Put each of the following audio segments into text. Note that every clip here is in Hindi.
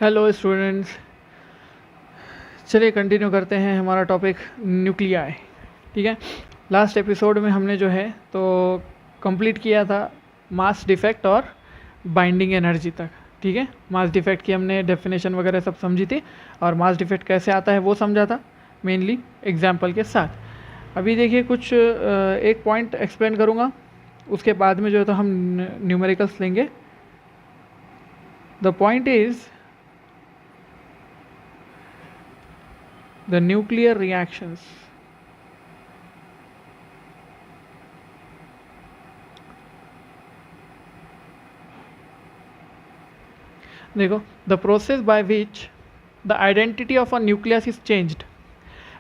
हेलो स्टूडेंट्स, चलिए कंटिन्यू करते हैं हमारा टॉपिक न्यूक्लियाई। ठीक है, लास्ट एपिसोड में हमने जो है तो कंप्लीट किया था मास डिफेक्ट और बाइंडिंग एनर्जी तक। ठीक है, मास डिफेक्ट की हमने डेफिनेशन वगैरह सब समझी थी और मास डिफेक्ट कैसे आता है वो समझा था मेनली एग्जाम्पल के साथ। अभी देखिए कुछ एक पॉइंट एक्सप्लेन करूँगा, उसके बाद में जो है तो हम न्यूमेरिकल्स लेंगे। The point is the nuclear reactions. देखो, the process by which the identity of a nucleus is changed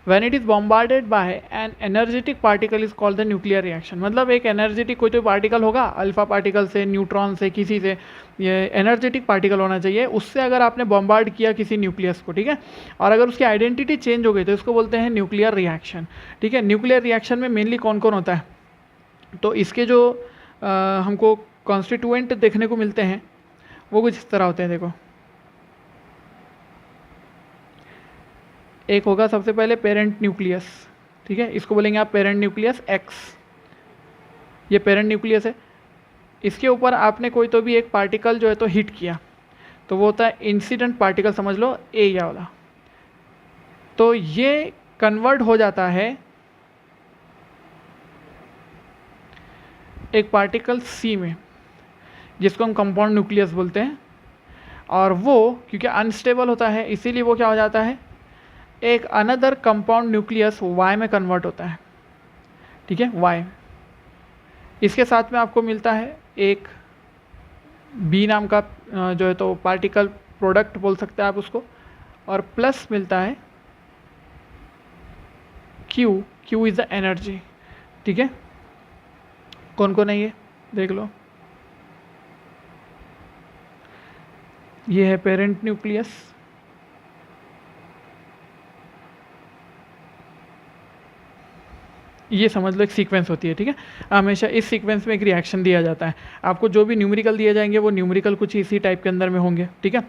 when it is bombarded by an energetic particle is called the nuclear reaction। मतलब एक एनर्जेटिक कोई तो पार्टिकल होगा, अल्फा पार्टिकल से, न्यूट्रॉन से, किसी से, ये एनर्जेटिक पार्टिकल होना चाहिए, उससे अगर आपने बॉम्बार्ड किया किसी न्यूक्लियस को, ठीक है, और अगर उसकी आइडेंटिटी चेंज हो गई तो इसको बोलते हैं न्यूक्लियर रिएक्शन। ठीक है, न्यूक्लियर रिएक्शन में मेनली कौन कौन होता है, तो इसके जो हमको कॉन्स्टिट्यूएंट देखने को मिलते हैं वो कुछ इस तरह होते हैं। देखो, एक होगा सबसे पहले पेरेंट न्यूक्लियस। ठीक है, इसको बोलेंगे आप पेरेंट न्यूक्लियस एक्स, ये पेरेंट न्यूक्लियस है। इसके ऊपर आपने कोई तो भी एक पार्टिकल जो है तो हिट किया तो वो होता है इंसिडेंट पार्टिकल, समझ लो ए या वाला। तो ये कन्वर्ट हो जाता है एक पार्टिकल सी में, जिसको हम कंपाउंड न्यूक्लियस बोलते हैं, और वो क्योंकि अनस्टेबल होता है इसीलिए वो क्या हो जाता है, एक अनदर कंपाउंड न्यूक्लियस वाई में कन्वर्ट होता है। ठीक है, वाई। इसके साथ में आपको मिलता है एक बी नाम का जो है तो पार्टिकल प्रोडक्ट बोल सकते हैं आप उसको, और प्लस मिलता है Q. Q is the energy. ठीक है, कौन कौन है ये देख लो। ये है पेरेंट न्यूक्लियस, ये समझ लो एक सीक्वेंस होती है। ठीक है, हमेशा इस सीक्वेंस में एक रिएक्शन दिया जाता है। आपको जो भी न्यूमेरिकल दिए जाएंगे वो न्यूमेरिकल कुछ इसी टाइप के अंदर में होंगे। ठीक है,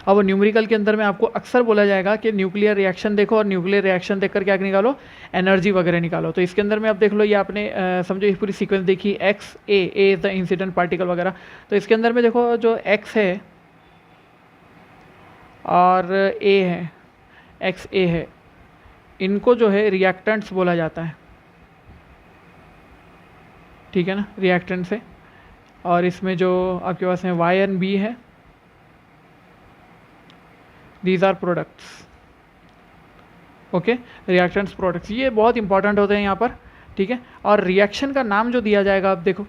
अब वो न्यूमेरिकल के अंदर में आपको अक्सर बोला जाएगा कि न्यूक्लियर रिएक्शन देखो और न्यूक्लियर रिएक्शन देखकर क्या निकालो, एनर्जी वगैरह निकालो। तो इसके अंदर में आप देख लो, ये आपने समझो ये पूरी सीक्वेंस देखी, x A is the incident particle वगैरह। तो इसके अंदर में देखो जो एक्स है और ए है, एक्स ए है, इनको जो है रिएक्टेंट्स बोला जाता है। ठीक है ना, रिएक्टेंट्स है। और इसमें जो आपके पास है वाई एंड बी है, these are products. Okay, reactants products ये बहुत इंपॉर्टेंट होते हैं यहाँ पर। ठीक है, और रिएक्शन का नाम जो दिया जाएगा, आप देखो,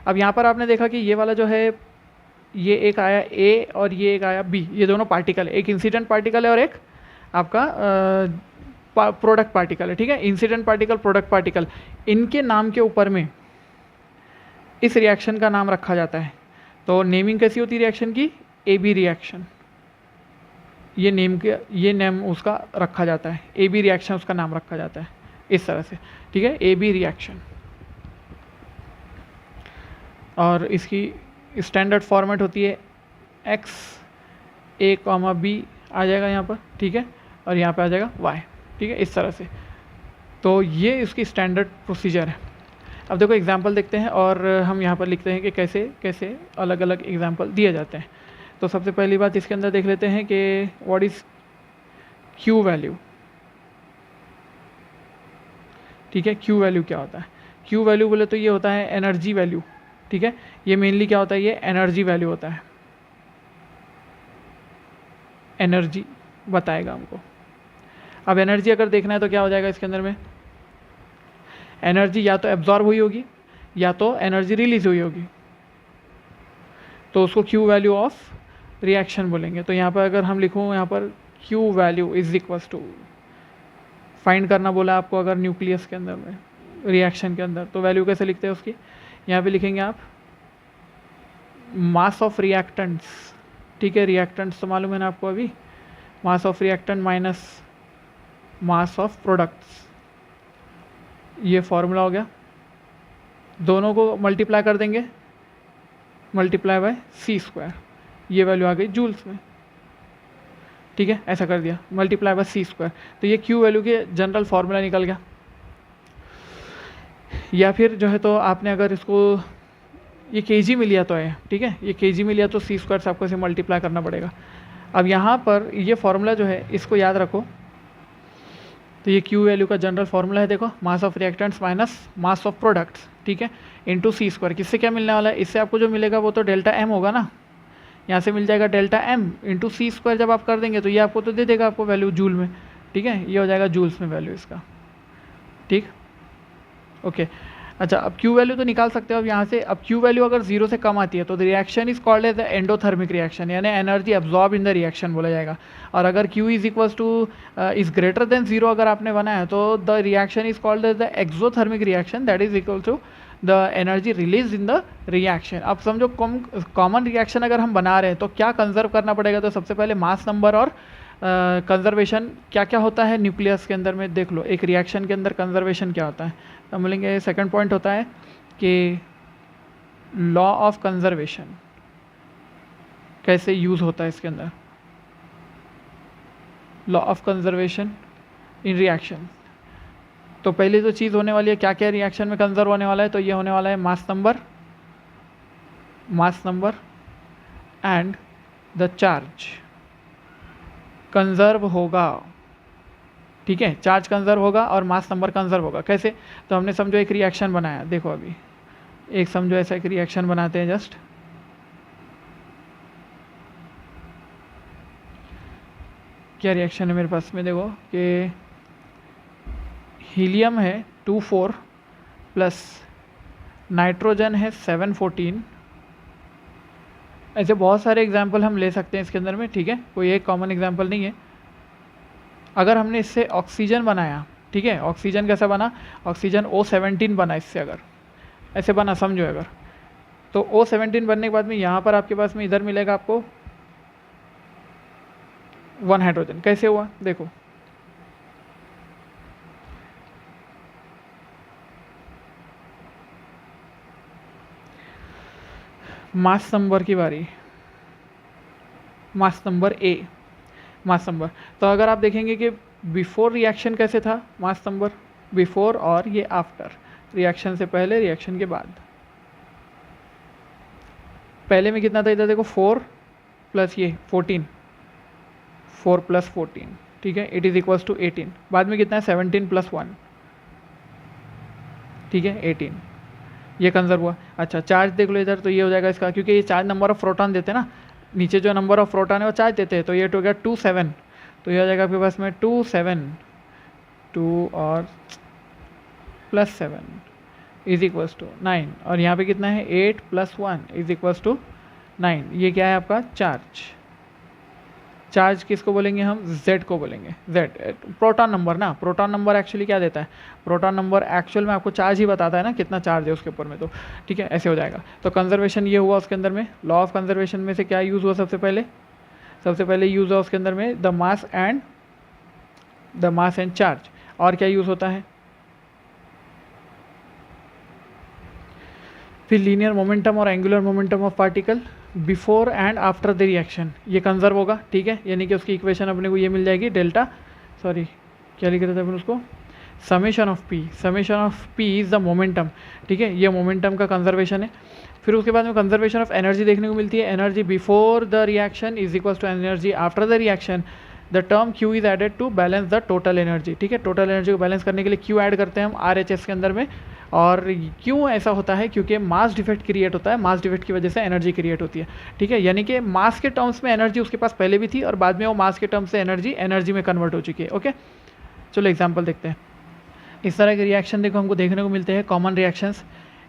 अब यहाँ पर आपने देखा कि ये वाला जो है, ये एक आया ए और ये एक आया बी, ये दोनों पार्टिकल है, एक इंसिडेंट पार्टिकल है और एक आपका प्रोडक्ट पार्टिकल है। ठीक है, इंसिडेंट पार्टिकल, प्रोडक्ट पार्टिकल, इनके नाम के ऊपर में इस रिएक्शन का नाम रखा जाता है। तो नेमिंग कैसी होती है रिएक्शन की, ए बी रिएक्शन, ये नेम उसका रखा जाता है, ए बी रिएक्शन उसका नाम रखा जाता है इस तरह से। ठीक है, ए बी रिएक्शन, और इसकी स्टैंडर्ड फॉर्मेट होती है एक्स ए कॉमा बी आ जाएगा यहाँ पर। ठीक है, और यहाँ पे आ जाएगा वाई। ठीक है, इस तरह से। तो ये इसकी स्टैंडर्ड प्रोसीजर है। अब देखो एग्जांपल देखते हैं और हम यहाँ पर लिखते हैं कि कैसे कैसे अलग अलग एग्जांपल दिए जाते हैं। तो सबसे पहली बात इसके अंदर देख लेते हैं कि व्हाट इज़ क्यू वैल्यू। ठीक है, क्यू वैल्यू क्या होता है, क्यू वैल्यू बोले तो ये होता है एनर्जी वैल्यू। ठीक है, ये मेनली क्या होता है, ये एनर्जी वैल्यू होता है, एनर्जी बताएगा हमको। अब एनर्जी अगर देखना है तो क्या हो जाएगा इसके अंदर में, एनर्जी या तो एब्जॉर्ब हुई होगी या तो एनर्जी रिलीज हुई होगी, तो उसको क्यू वैल्यू ऑफ रिएक्शन बोलेंगे। तो यहाँ पर अगर हम लिखूँ, यहाँ पर Q value is equals to, find करना बोला आपको अगर न्यूक्लियस के अंदर में, रिएक्शन के अंदर, तो वैल्यू कैसे लिखते हैं उसकी, यहाँ पे लिखेंगे आप मास ऑफ रिएक्टेंट्स। ठीक है, रिएक्टेंट्स तो मालूम है ना आपको अभी, mass of reactant minus mass of products, ये फॉर्मूला हो गया। दोनों को मल्टीप्लाई कर देंगे, मल्टीप्लाई बाय सी स्क्वायर, ये वैल्यू आ गई जूल्स में। ठीक है, ऐसा कर दिया, मल्टीप्लाई बाय c²। तो ये Q वैल्यू के जनरल फार्मूला निकल गया। या फिर जो है तो आपने अगर इसको ये kg में लिया तो है, ठीक है, ये kg में लिया तो c² से आपको इसे मल्टीप्लाई करना पड़ेगा। अब यहाँ पर ये फार्मूला जो है इसको याद रखो। तो ये Q वैल्यू का जनरल फार्मूला है, देखो, mass of reactants minus mass of products, ठीक है, इनटू c²। किससे क्या मिलने वाला है, इससे आपको जो मिलेगा वो तो डेल्टा m होगा ना, यहाँ से मिल जाएगा डेल्टा m इंटू c²। जब आप कर देंगे तो ये आपको तो दे देगा आपको वैल्यू जूल में, ठीक है, ये हो जाएगा जूल्स में वैल्यू इसका, ठीक, ओके। अच्छा, अब Q वैल्यू तो निकाल सकते हो अब यहाँ से। अब Q वैल्यू अगर 0 से कम आती है तो the reaction is called as the endothermic reaction, यानी energy absorb in the reaction बोला जाएगा। और अगर Q is equals to is greater than 0 अगर आपने बनाया तो the reaction is called as the exothermic reaction, that is equal to the energy release in the reaction. अब समझो कॉमन रिएक्शन अगर हम बना रहे हैं तो क्या कंजर्व करना पड़ेगा, तो सबसे पहले मास नंबर और कंजर्वेशन क्या क्या होता है न्यूक्लियस के अंदर में देख लो। एक रिएक्शन के अंदर कंजर्वेशन क्या होता है, तो हम बोलेंगे सेकंड पॉइंट होता है कि लॉ ऑफ कंजर्वेशन कैसे यूज़ होता है इसके अंदर। Law of conservation in reaction, तो पहली तो चीज़ होने वाली है क्या क्या रिएक्शन में कंजर्व होने वाला है, तो ये होने वाला है mass number and the charge conserve होगा, ठीक है, चार्ज कंजर्व होगा और मास नंबर कंजर्व होगा। कैसे, तो हमने समझो एक रिएक्शन बनाया, देखो अभी एक समझो ऐसा एक रिएक्शन बनाते हैं, जस्ट क्या रिएक्शन है मेरे पास में, देखो कि हीलियम है 2,4 प्लस नाइट्रोजन है 7,14। ऐसे बहुत सारे एग्जाम्पल हम ले सकते हैं इसके अंदर में, ठीक है, कोई एक कॉमन एग्जाम्पल नहीं है। अगर हमने इससे ऑक्सीजन बनाया, ठीक है, ऑक्सीजन कैसा बना, ऑक्सीजन O17 बना इससे, अगर ऐसे बना समझो अगर, तो O17 बनने के बाद में यहाँ पर आपके पास में इधर मिलेगा आपको 1 हाइड्रोजन। कैसे हुआ, देखो मास नंबर की बारी, mass number A, mass number. तो अगर आप देखेंगे कि बिफोर रिएक्शन कैसे था, मास नंबर बिफोर, और ये आफ्टर, रिएक्शन से पहले रिएक्शन के बाद। पहले में कितना था, इधर देखो 4 प्लस ये 14, 4 प्लस 14, ठीक है, इट इज इक्वल्स टू 18। बाद में कितना है 17 प्लस 1, ठीक है, 18, ये कंजर्व हुआ। अच्छा, चार्ज देख लो इधर, तो ये हो जाएगा इसका, क्योंकि ये चार्ज नंबर ऑफ प्रोटॉन देते हैं ना, नीचे जो नंबर ऑफ प्रोटॉन है वो चार्ज देते हैं, तो ये हो गया 27, तो ये हो जाएगा आपके पास में 2 और प्लस 7 इज इक्वल्स टू 9, और यहाँ पे कितना है 8 प्लस 1 इज इक्वल्स टू 9। ये क्या है आपका चार्ज। चार्ज किसको बोलेंगे हम, Z को बोलेंगे, Z प्रोटॉन नंबर ना, प्रोटॉन नंबर एक्चुअली क्या देता है, प्रोटॉन नंबर एक्चुअल में आपको चार्ज ही बताता है ना, कितना चार्ज है उसके ऊपर में, तो ठीक है, ऐसे हो जाएगा। तो कंजर्वेशन ये हुआ उसके अंदर में। लॉ ऑफ कंजर्वेशन में से क्या यूज़ हुआ, सबसे पहले यूज़ हुआ उसके अंदर में द मास एंड चार्ज। और क्या यूज़ होता है, फिर लीनियर मोमेंटम और angular momentum of particle before and after the reaction, ये कंजर्व होगा, ठीक है, यानी कि उसकी इक्वेशन अपने को ये मिल जाएगी, क्या लिख रहे थे अपन उसको, summation of P is the momentum, ठीक है, ये मोमेंटम का कंजर्वेशन है। फिर उसके बाद में कंजर्वेशन ऑफ एनर्जी देखने को मिलती है, energy before the reaction is equals to energy after the reaction. The term Q is added to balance the total energy, ठीक है, टोटल एनर्जी को बैलेंस करने के लिए Q ऐड करते हैं हम RHS के अंदर में। और क्यों ऐसा होता है, क्योंकि मास डिफेक्ट क्रिएट होता है, मास डिफेक्ट की वजह से एनर्जी क्रिएट होती है, ठीक है, यानी कि मास के टर्म्स में एनर्जी उसके पास पहले भी थी और बाद में वो मास के टर्म्स से एनर्जी में कन्वर्ट हो चुकी है। ओके, चलो एग्जाम्पल देखते हैं। इस तरह के रिएक्शन देखो हमको देखने को मिलते हैं, कॉमन रिएक्शंस।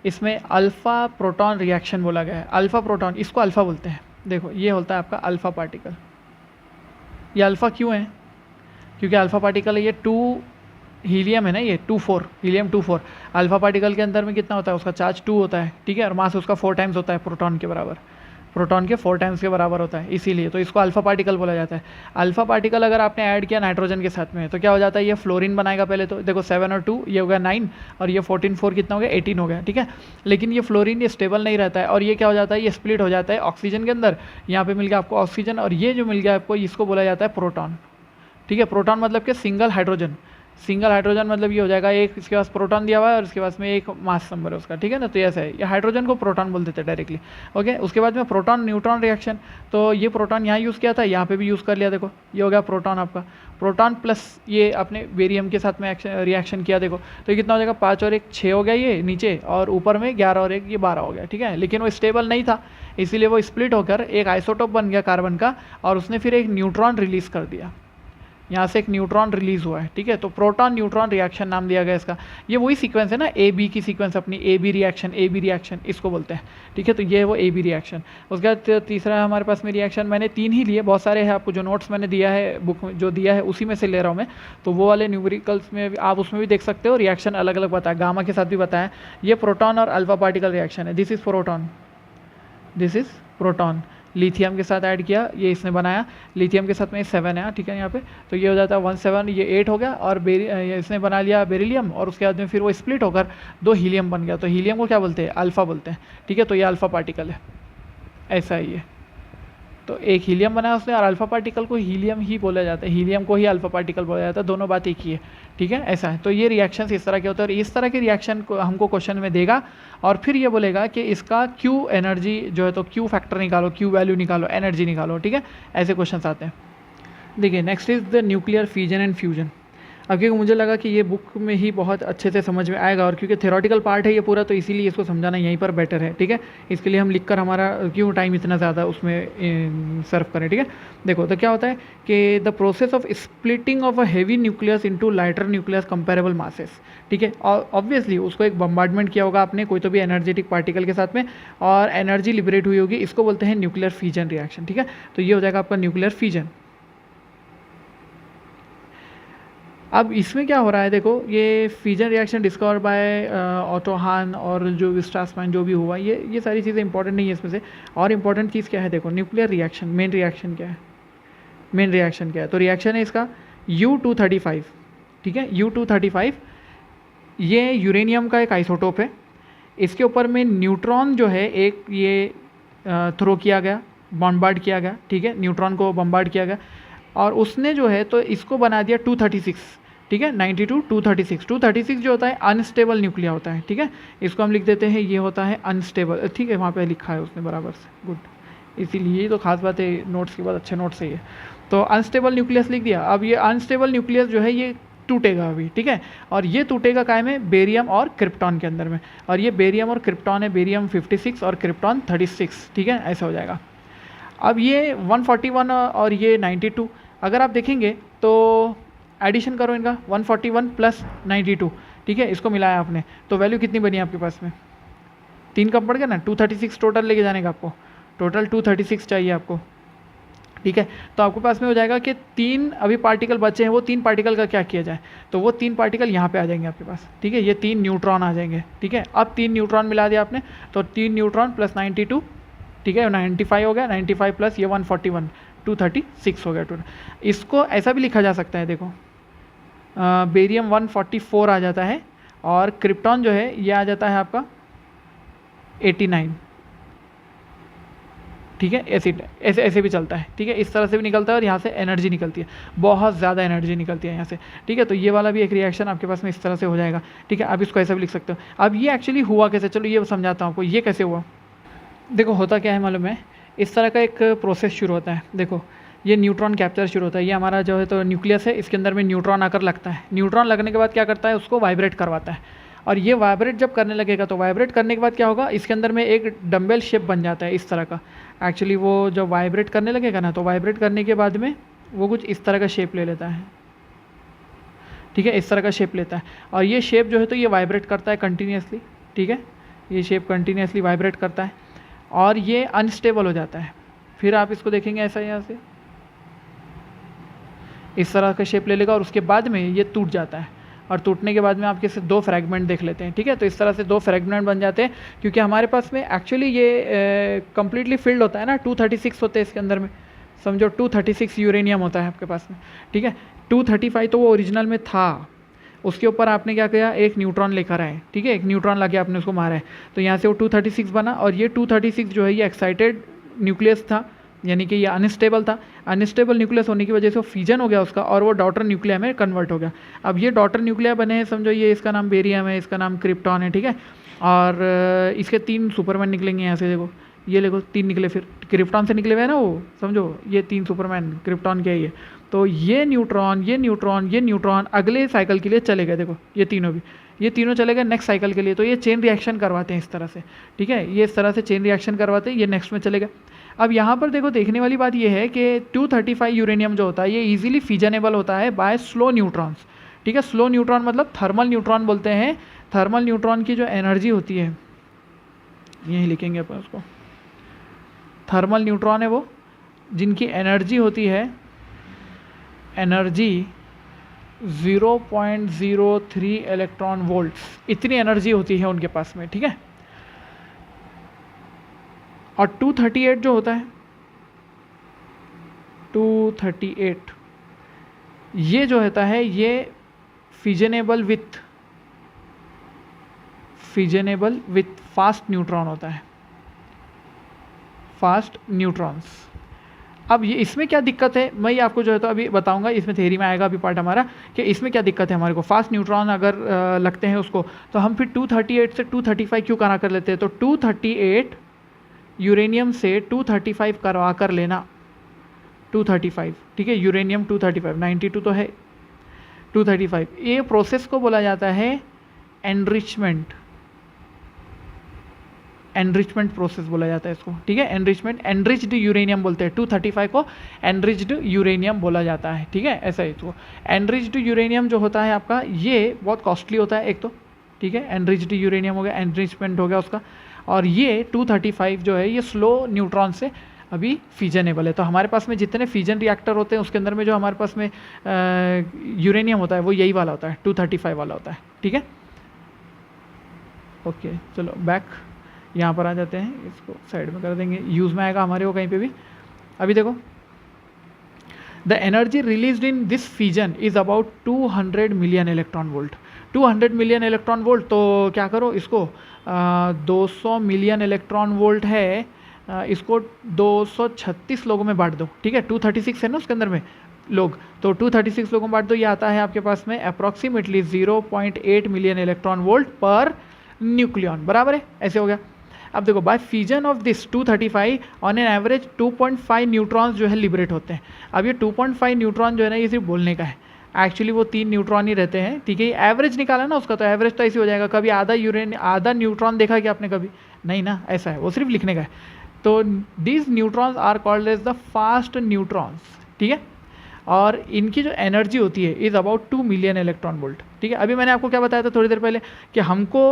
इसमें अल्फ़ा प्रोटॉन रिएक्शन बोला गया है, अल्फ़ा प्रोटॉन, इसको अल्फ़ा बोलते हैं। देखो ये होता है आपका अल्फ़ा पार्टिकल। ये अल्फ़ा क्यों है, क्योंकि अल्फ़ा पार्टिकल है, ये 2 हीलियम है ना, ये 2,4 हीलियम 2,4। अल्फ़ा पार्टिकल के अंदर में कितना होता है, उसका चार्ज 2 होता है, ठीक है, और मास उसका 4 टाइम्स होता है प्रोटॉन के बराबर। प्रोटॉन के 4 टाइम्स के बराबर होता है, इसीलिए तो इसको अल्फा पार्टिकल बोला जाता है। अल्फा पार्टिकल अगर आपने ऐड किया नाइट्रोजन के साथ में तो क्या हो जाता है, ये फ्लोरीन बनाएगा पहले तो। देखो 7 और 2 ये हो गया 9 और ये 14 4 कितना हो गया 18 हो गया, ठीक है। लेकिन ये फ्लोरीन ये स्टेबल नहीं रहता है और ये क्या हो जाता है, ये स्प्लिट हो जाता है ऑक्सीजन के अंदर। यहाँ पे मिल गया आपको ऑक्सीजन और ये जो मिल गया आपको इसको बोला जाता है प्रोटॉन, ठीक है। प्रोटॉन मतलब कि सिंगल हाइड्रोजन, सिंगल हाइड्रोजन मतलब ये हो जाएगा एक इसके पास प्रोटॉन दिया हुआ है और इसके पास में एक मास नंबर है उसका, ठीक है ना। तो ऐसा है, ये हाइड्रोजन को प्रोटॉन बोल देते हैं डायरेक्टली, ओके। उसके बाद में प्रोटॉन न्यूट्रॉन रिएक्शन, तो ये प्रोटॉन यहाँ यूज़ किया था, यहाँ पे भी यूज़ कर लिया। देखो ये हो गया प्रोटॉन आपका, प्रोटॉन प्लस ये आपने बेरियम के साथ में रिएक्शन किया। देखो तो ये कितना हो जाएगा, 5 और 1 6 हो गया ये नीचे, और ऊपर में 11 और 1 ये 12 हो गया, ठीक है। लेकिन वो स्टेबल नहीं था, इसीलिए वो स्प्लिट होकर एक आइसोटोप बन गया कार्बन का और उसने फिर एक न्यूट्रॉन रिलीज़ कर दिया, यहाँ से एक न्यूट्रॉन रिलीज हुआ है, ठीक है। तो प्रोटॉन न्यूट्रॉन रिएक्शन नाम दिया गया इसका। ये वही सीक्वेंस है ना, ए बी की सीक्वेंस अपनी, ए बी रिएक्शन इसको बोलते हैं, ठीक है। तो ये वो ए बी रिएक्शन। उसके बाद तीसरा हमारे पास में रिएक्शन, मैंने 3 ही लिए, बहुत सारे हैं, आपको जो नोट्स मैंने दिया है बुक में जो दिया है उसी में से ले रहा हूँ मैं। तो वो वाले न्यूमेरिकल्स में आप उसमें भी देख सकते हो, रिएक्शन अलग अलग बताया, गामा के साथ भी बताया। ये प्रोटॉन और अल्फा पार्टिकल रिएक्शन है, this is proton, this is proton. Lithium के साथ ऐड किया, ये इसने बनाया, लिथियम के साथ में 7 है, ठीक है यहाँ पे। तो ये हो जाता है 1 7, ये 8 हो गया और इसने बना लिया बेरिलियम और उसके बाद में फिर वो स्प्लिट होकर 2 हीलियम बन गया। तो हीलियम को क्या बोलते हैं, अल्फा बोलते हैं, ठीक है। तो ये अल्फा पार्टिकल है, ऐसा ही है। तो एक हीलियम बनाया उसने और अल्फा पार्टिकल को हीलियम ही बोला जाता है, हीलियम को ही अल्फा पार्टिकल बोला जाता है, दोनों बात एक ही है, ठीक है। ऐसा है। तो ये रिएक्शंस इस तरह के होते हैं और इस तरह के रिएक्शन को हमको क्वेश्चन में देगा और फिर ये बोलेगा कि इसका क्यू एनर्जी जो है, तो क्यू फैक्टर निकालो, क्यू वैल्यू निकालो, एनर्जी निकालो, ठीक है। ऐसे क्वेश्चन आते हैं। देखिए next is the nuclear fusion and fusion. अब क्योंकि मुझे लगा कि ये बुक में ही बहुत अच्छे से समझ में आएगा और क्योंकि थ्योरेटिकल पार्ट है ये पूरा, तो इसीलिए इसको समझाना यहीं पर बेटर है, ठीक है। इसके लिए हम लिखकर हमारा क्यों टाइम इतना ज़्यादा उसमें सर्व करें, ठीक है। देखो तो क्या होता है कि the process of splitting of a heavy nucleus into lighter nucleus comparable masses, ठीक है। और ऑब्वियसली उसको एक बम्बार्डमेंट किया होगा आपने कोई तो भी एनर्जेटिक पार्टिकल के साथ में और एनर्जी लिबरेट हुई होगी, इसको बोलते हैं न्यूक्लियर फ्यूजन रिएक्शन, ठीक है। तो ये हो जाएगा आपका न्यूक्लियर फ्यूजन। अब इसमें क्या हो रहा है, देखो ये fusion reaction discover by auto हान और जो स्ट्रासमैन जो भी हुआ, ये सारी चीज़ें इंपॉर्टेंट नहीं है इसमें से। और इम्पॉर्टेंट चीज़ क्या है, देखो न्यूक्लियर रिएक्शन, मेन रिएक्शन क्या है, मेन रिएक्शन क्या है। तो रिएक्शन है इसका U-235, ठीक है। U-235 ये यूरेनियम का एक आइसोटोप है, इसके ऊपर में न्यूट्रॉन जो है एक ये थ्रो किया गया, बॉम्बार्ड किया गया, ठीक है। न्यूट्रॉन को बॉम्बार्ड किया गया और उसने जो है तो इसको बना दिया 236, ठीक है। 92 236, 236 जो होता है अनस्टेबल न्यूक्लिया होता है, ठीक है। इसको हम लिख देते हैं, ये होता है अनस्टेबल, ठीक है। वहाँ पे लिखा है उसने बराबर से, गुड। इसीलिए तो खास बात है, नोट्स के बाद अच्छे नोट्स है ये। तो अनस्टेबल न्यूक्लियस लिख दिया। अब ये अनस्टेबल न्यूक्लियस जो है ये टूटेगा अभी, ठीक है। और ये टूटेगा काय में, बेरियम और क्रिप्टॉन के अंदर में। और ये बेरियम और क्रिप्टॉन है, बेरियम 56 और क्रिप्टॉन 36, ठीक है। ऐसा हो जाएगा। अब ये 141 और ये 92, अगर आप देखेंगे तो एडिशन करो इनका, 141 प्लस 92, ठीक है। इसको मिलाया आपने तो वैल्यू कितनी बनी आपके पास में, 3 कम पड़ गया ना, 236 टोटल लेके जाने का आपको, टोटल 236 चाहिए आपको, ठीक है। तो आपके पास में हो जाएगा कि 3 अभी पार्टिकल बचे हैं, वो 3 पार्टिकल का क्या किया जाए, तो वो 3 पार्टिकल यहाँ पे आ जाएंगे आपके पास, ठीक है। ये 3 न्यूट्रॉन आ जाएंगे, ठीक है। अब 3 न्यूट्रॉन मिला दिया आपने, तो 3 न्यूट्रॉन प्लस 92, ठीक है, 95 हो गया, 95 प्लस ये 141, 236 हो गया टोटल। इसको ऐसा भी लिखा जा सकता है, देखो बेरियम 144 आ जाता है और क्रिप्टॉन जो है ये आ जाता है आपका 89, ठीक है। ऐसे भी चलता है, ठीक है। इस तरह से भी निकलता है और यहाँ से एनर्जी निकलती है, बहुत ज़्यादा एनर्जी निकलती है यहाँ से, ठीक है। तो ये वाला भी एक रिएक्शन आपके पास में इस तरह से हो जाएगा, ठीक है। आप इसको ऐसा भी लिख सकते हो। अब ये एक्चुअली हुआ कैसे, चलो ये समझाता हूँ आपको, ये कैसे हुआ। देखो होता क्या है मालूम है, इस तरह का एक प्रोसेस शुरू होता है। देखो ये न्यूट्रॉन कैप्चर शुरू होता है, ये हमारा जो है तो न्यूक्लियस है, इसके अंदर में न्यूट्रॉन आकर लगता है। न्यूट्रॉन लगने के बाद क्या करता है, उसको वाइब्रेट करवाता है। और ये वाइब्रेट जब करने लगेगा तो वाइब्रेट करने के बाद क्या होगा, इसके अंदर में एक डम्बेल शेप बन जाता है इस तरह का। एक्चुअली वो जब वाइब्रेट करने लगेगा ना, तो वाइब्रेट करने के बाद में वो कुछ इस तरह का शेप ले लेता है, ठीक है। इस तरह का शेप लेता है और ये शेप जो है तो ये वाइब्रेट करता है कंटिन्यूसली, ठीक है। ये शेप कंटिन्यूसली वाइब्रेट करता है और ये अनस्टेबल हो जाता है। फिर आप इसको देखेंगे ऐसा, यहाँ से इस तरह का शेप ले लेगा और उसके बाद में ये टूट जाता है और टूटने के बाद में आपके से 2 फ्रैगमेंट देख लेते हैं, ठीक है। तो इस तरह से 2 फ्रैगमेंट बन जाते हैं, क्योंकि हमारे पास में एक्चुअली ये कम्प्लीटली फिल्ड होता है ना, 236 होते हैं इसके अंदर में, समझो 236 यूरेनियम होता है आपके पास में, ठीक है। 235 तो वो ओरिजिनल में था, उसके ऊपर आपने क्या किया, एक न्यूट्रॉन लेकर आए, ठीक है, एक न्यूट्रॉन लाके आपने उसको मारा है, तो यहाँ से वो 236 बना। और ये 236 जो है ये एक्साइटेड न्यूक्लियस था, यानी कि ये अनस्टेबल था। अनस्टेबल न्यूक्लियस होने की वजह से वो फ्यूजन हो गया उसका, और वो डॉटर न्यूक्लिया में कन्वर्ट हो गया। अब ये डॉटर न्यूक्लिया बने हैं, समझो ये इसका नाम बेरियम है, इसका नाम क्रिप्टॉन है, ठीक है। और इसके 3 सुपरमैन निकलेंगे यहाँ से, देखो ये देखो 3 निकले, फिर क्रिप्टॉन से निकले हुए हैं ना वो, समझो ये 3 सुपरमैन क्रिप्टॉन के ही है। तो ये न्यूट्रॉन, ये न्यूट्रॉन, ये न्यूट्रॉन अगले साइकिल के लिए चले गए, देखो ये तीनों भी, ये तीनों चले गए नेक्स्ट साइकिल के लिए। तो ये चेन रिएक्शन करवाते हैं इस तरह से, ठीक है, ये इस तरह से चेन रिएक्शन करवाते हैं, ये नेक्स्ट में चले गए। अब यहाँ पर देखो देखने वाली बात ये है कि 235 यूरेनियम जो होता है ये इजीली फिजनेबल होता है बाय स्लो न्यूट्रॉन्स, ठीक है। स्लो न्यूट्रॉन मतलब थर्मल न्यूट्रॉन बोलते हैं। थर्मल न्यूट्रॉन की जो एनर्जी होती है, यही लिखेंगे अपन उसको, थर्मल न्यूट्रॉन है वो जिनकी एनर्जी होती है, एनर्जी 0.03 इलेक्ट्रॉन वोल्ट्स, इतनी एनर्जी होती है उनके पास में, ठीक है। और 238 जो होता है, 238 ये जो होता है ये फिजनेबल विथ फास्ट न्यूट्रॉन होता है, फास्ट न्यूट्रॉन्स। अब ये इसमें क्या दिक्कत है, मैं ये आपको जो है तो अभी बताऊंगा, इसमें थ्योरी में आएगा अभी पार्ट हमारा, कि इसमें क्या दिक्कत है हमारे को। फास्ट न्यूट्रॉन अगर लगते हैं उसको, तो हम फिर 238 से 235 क्यों करा कर लेते हैं। तो 238 यूरेनियम से 235 करवा कर लेना, 235, ठीक है, यूरेनियम 235, 92 तो है, 235, ये प्रोसेस को बोला जाता है एनरिचमेंट, एनरिचमेंट प्रोसेस बोला जाता है इसको, ठीक है। एनरिचमेंट, एनरिच्ड यूरेनियम बोलते हैं, 235 को एनरिच्ड यूरेनियम बोला जाता है, ठीक है, ऐसा ही इसको। एनरिच्ड यूरेनियम जो होता है आपका ये बहुत कॉस्टली होता है एक तो, ठीक है, एनरिच्ड यूरेनियम हो गया, एनरिचमेंट हो गया उसका। और ये 235 जो है ये स्लो न्यूट्रॉन से अभी फिजनेबल है। तो हमारे पास में जितने फिजन रिएक्टर होते हैं उसके अंदर में जो हमारे पास में यूरेनियम होता है वो यही वाला होता है, 235 वाला होता है, ठीक है। ओके चलो बैक यहाँ पर आ जाते हैं, इसको साइड में कर देंगे, यूज़ में आएगा हमारे को कहीं पे भी। अभी देखो the energy released in this fission is about 200 million electron volt, 200 million electron volt. तो क्या करो इसको 200 मिलियन इलेक्ट्रॉन वोल्ट है, इसको 236 लोगों में बांट दो, ठीक है, 236 है ना उसके अंदर में लोग, तो 236 लोगों में बांट दो, ये आता है आपके पास में approximately 0.8 million electron volt per nucleon, बराबर है, ऐसे हो गया। अब देखो bye fusion of this 235 on an average 2.5 neutrons जो है लिबरेट होते हैं। अब ये 2.5 न्यूट्रॉन जो है ना ये सिर्फ बोलने का है, एक्चुअली वो 3 न्यूट्रॉन ही रहते हैं, ठीक है। एवरेज निकाला ना उसका, तो एवरेज तो ऐसे हो जाएगा, कभी आधा न्यूट्रॉन देखा कि आपने कभी नहीं ना, ऐसा है, वो सिर्फ लिखने का है। तो these neutrons are called as the fast neutrons, ठीक है। और इनकी जो एनर्जी होती है is about 2 million electron volt, ठीक है। अभी मैंने आपको क्या बताया था थोड़ी देर पहले कि हमको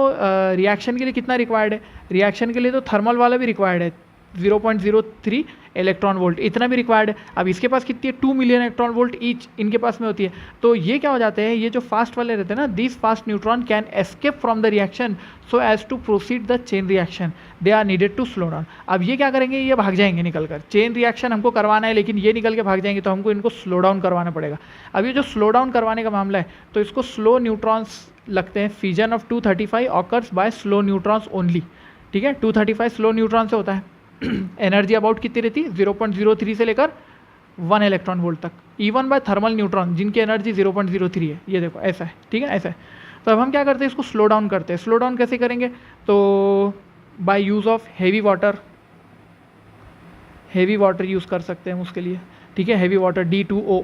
रिएक्शन के लिए कितना रिक्वायर्ड है, रिएक्शन के लिए तो थर्मल वाला भी रिक्वायर्ड है, 0.03 इलेक्ट्रॉन वोल्ट, इतना भी रिक्वायर्ड है। अब इसके पास कितनी है, 2 मिलियन इलेक्ट्रॉन वोल्ट ईच इनके पास में होती है। तो ये क्या हो जाते हैं, ये जो फास्ट वाले रहते हैं ना, this fast neutron can escape from the reaction so as to proceed the chain reaction, they are needed to slow down. अब ये क्या करेंगे, ये भाग जाएंगे निकल कर, चेन रिएक्शन हमको करवाना है लेकिन ये निकल के भाग जाएंगे, तो हमको इनको स्लो डाउन करवाना पड़ेगा। अब ये जो स्लो डाउन करवाने का मामला है, तो इसको स्लो न्यूट्रॉन्स लगते हैं। Fission of 235 occurs by slow neutrons only, ठीक है। 235 स्लो न्यूट्रॉन से होता है। एनर्जी अबाउट कितनी रहती है, 0.03 से लेकर 1 इलेक्ट्रॉन वोल्ट तक, इवन बाय थर्मल न्यूट्रॉन जिनकी एनर्जी 0.03 है, ये देखो ऐसा है, ठीक है, ऐसा है। तो अब हम क्या करते हैं, इसको स्लो डाउन करते हैं। स्लो डाउन कैसे करेंगे, तो by use of heavy water, heavy water use कर सकते हैं हम उसके लिए, ठीक है, हेवी वाटर D2O,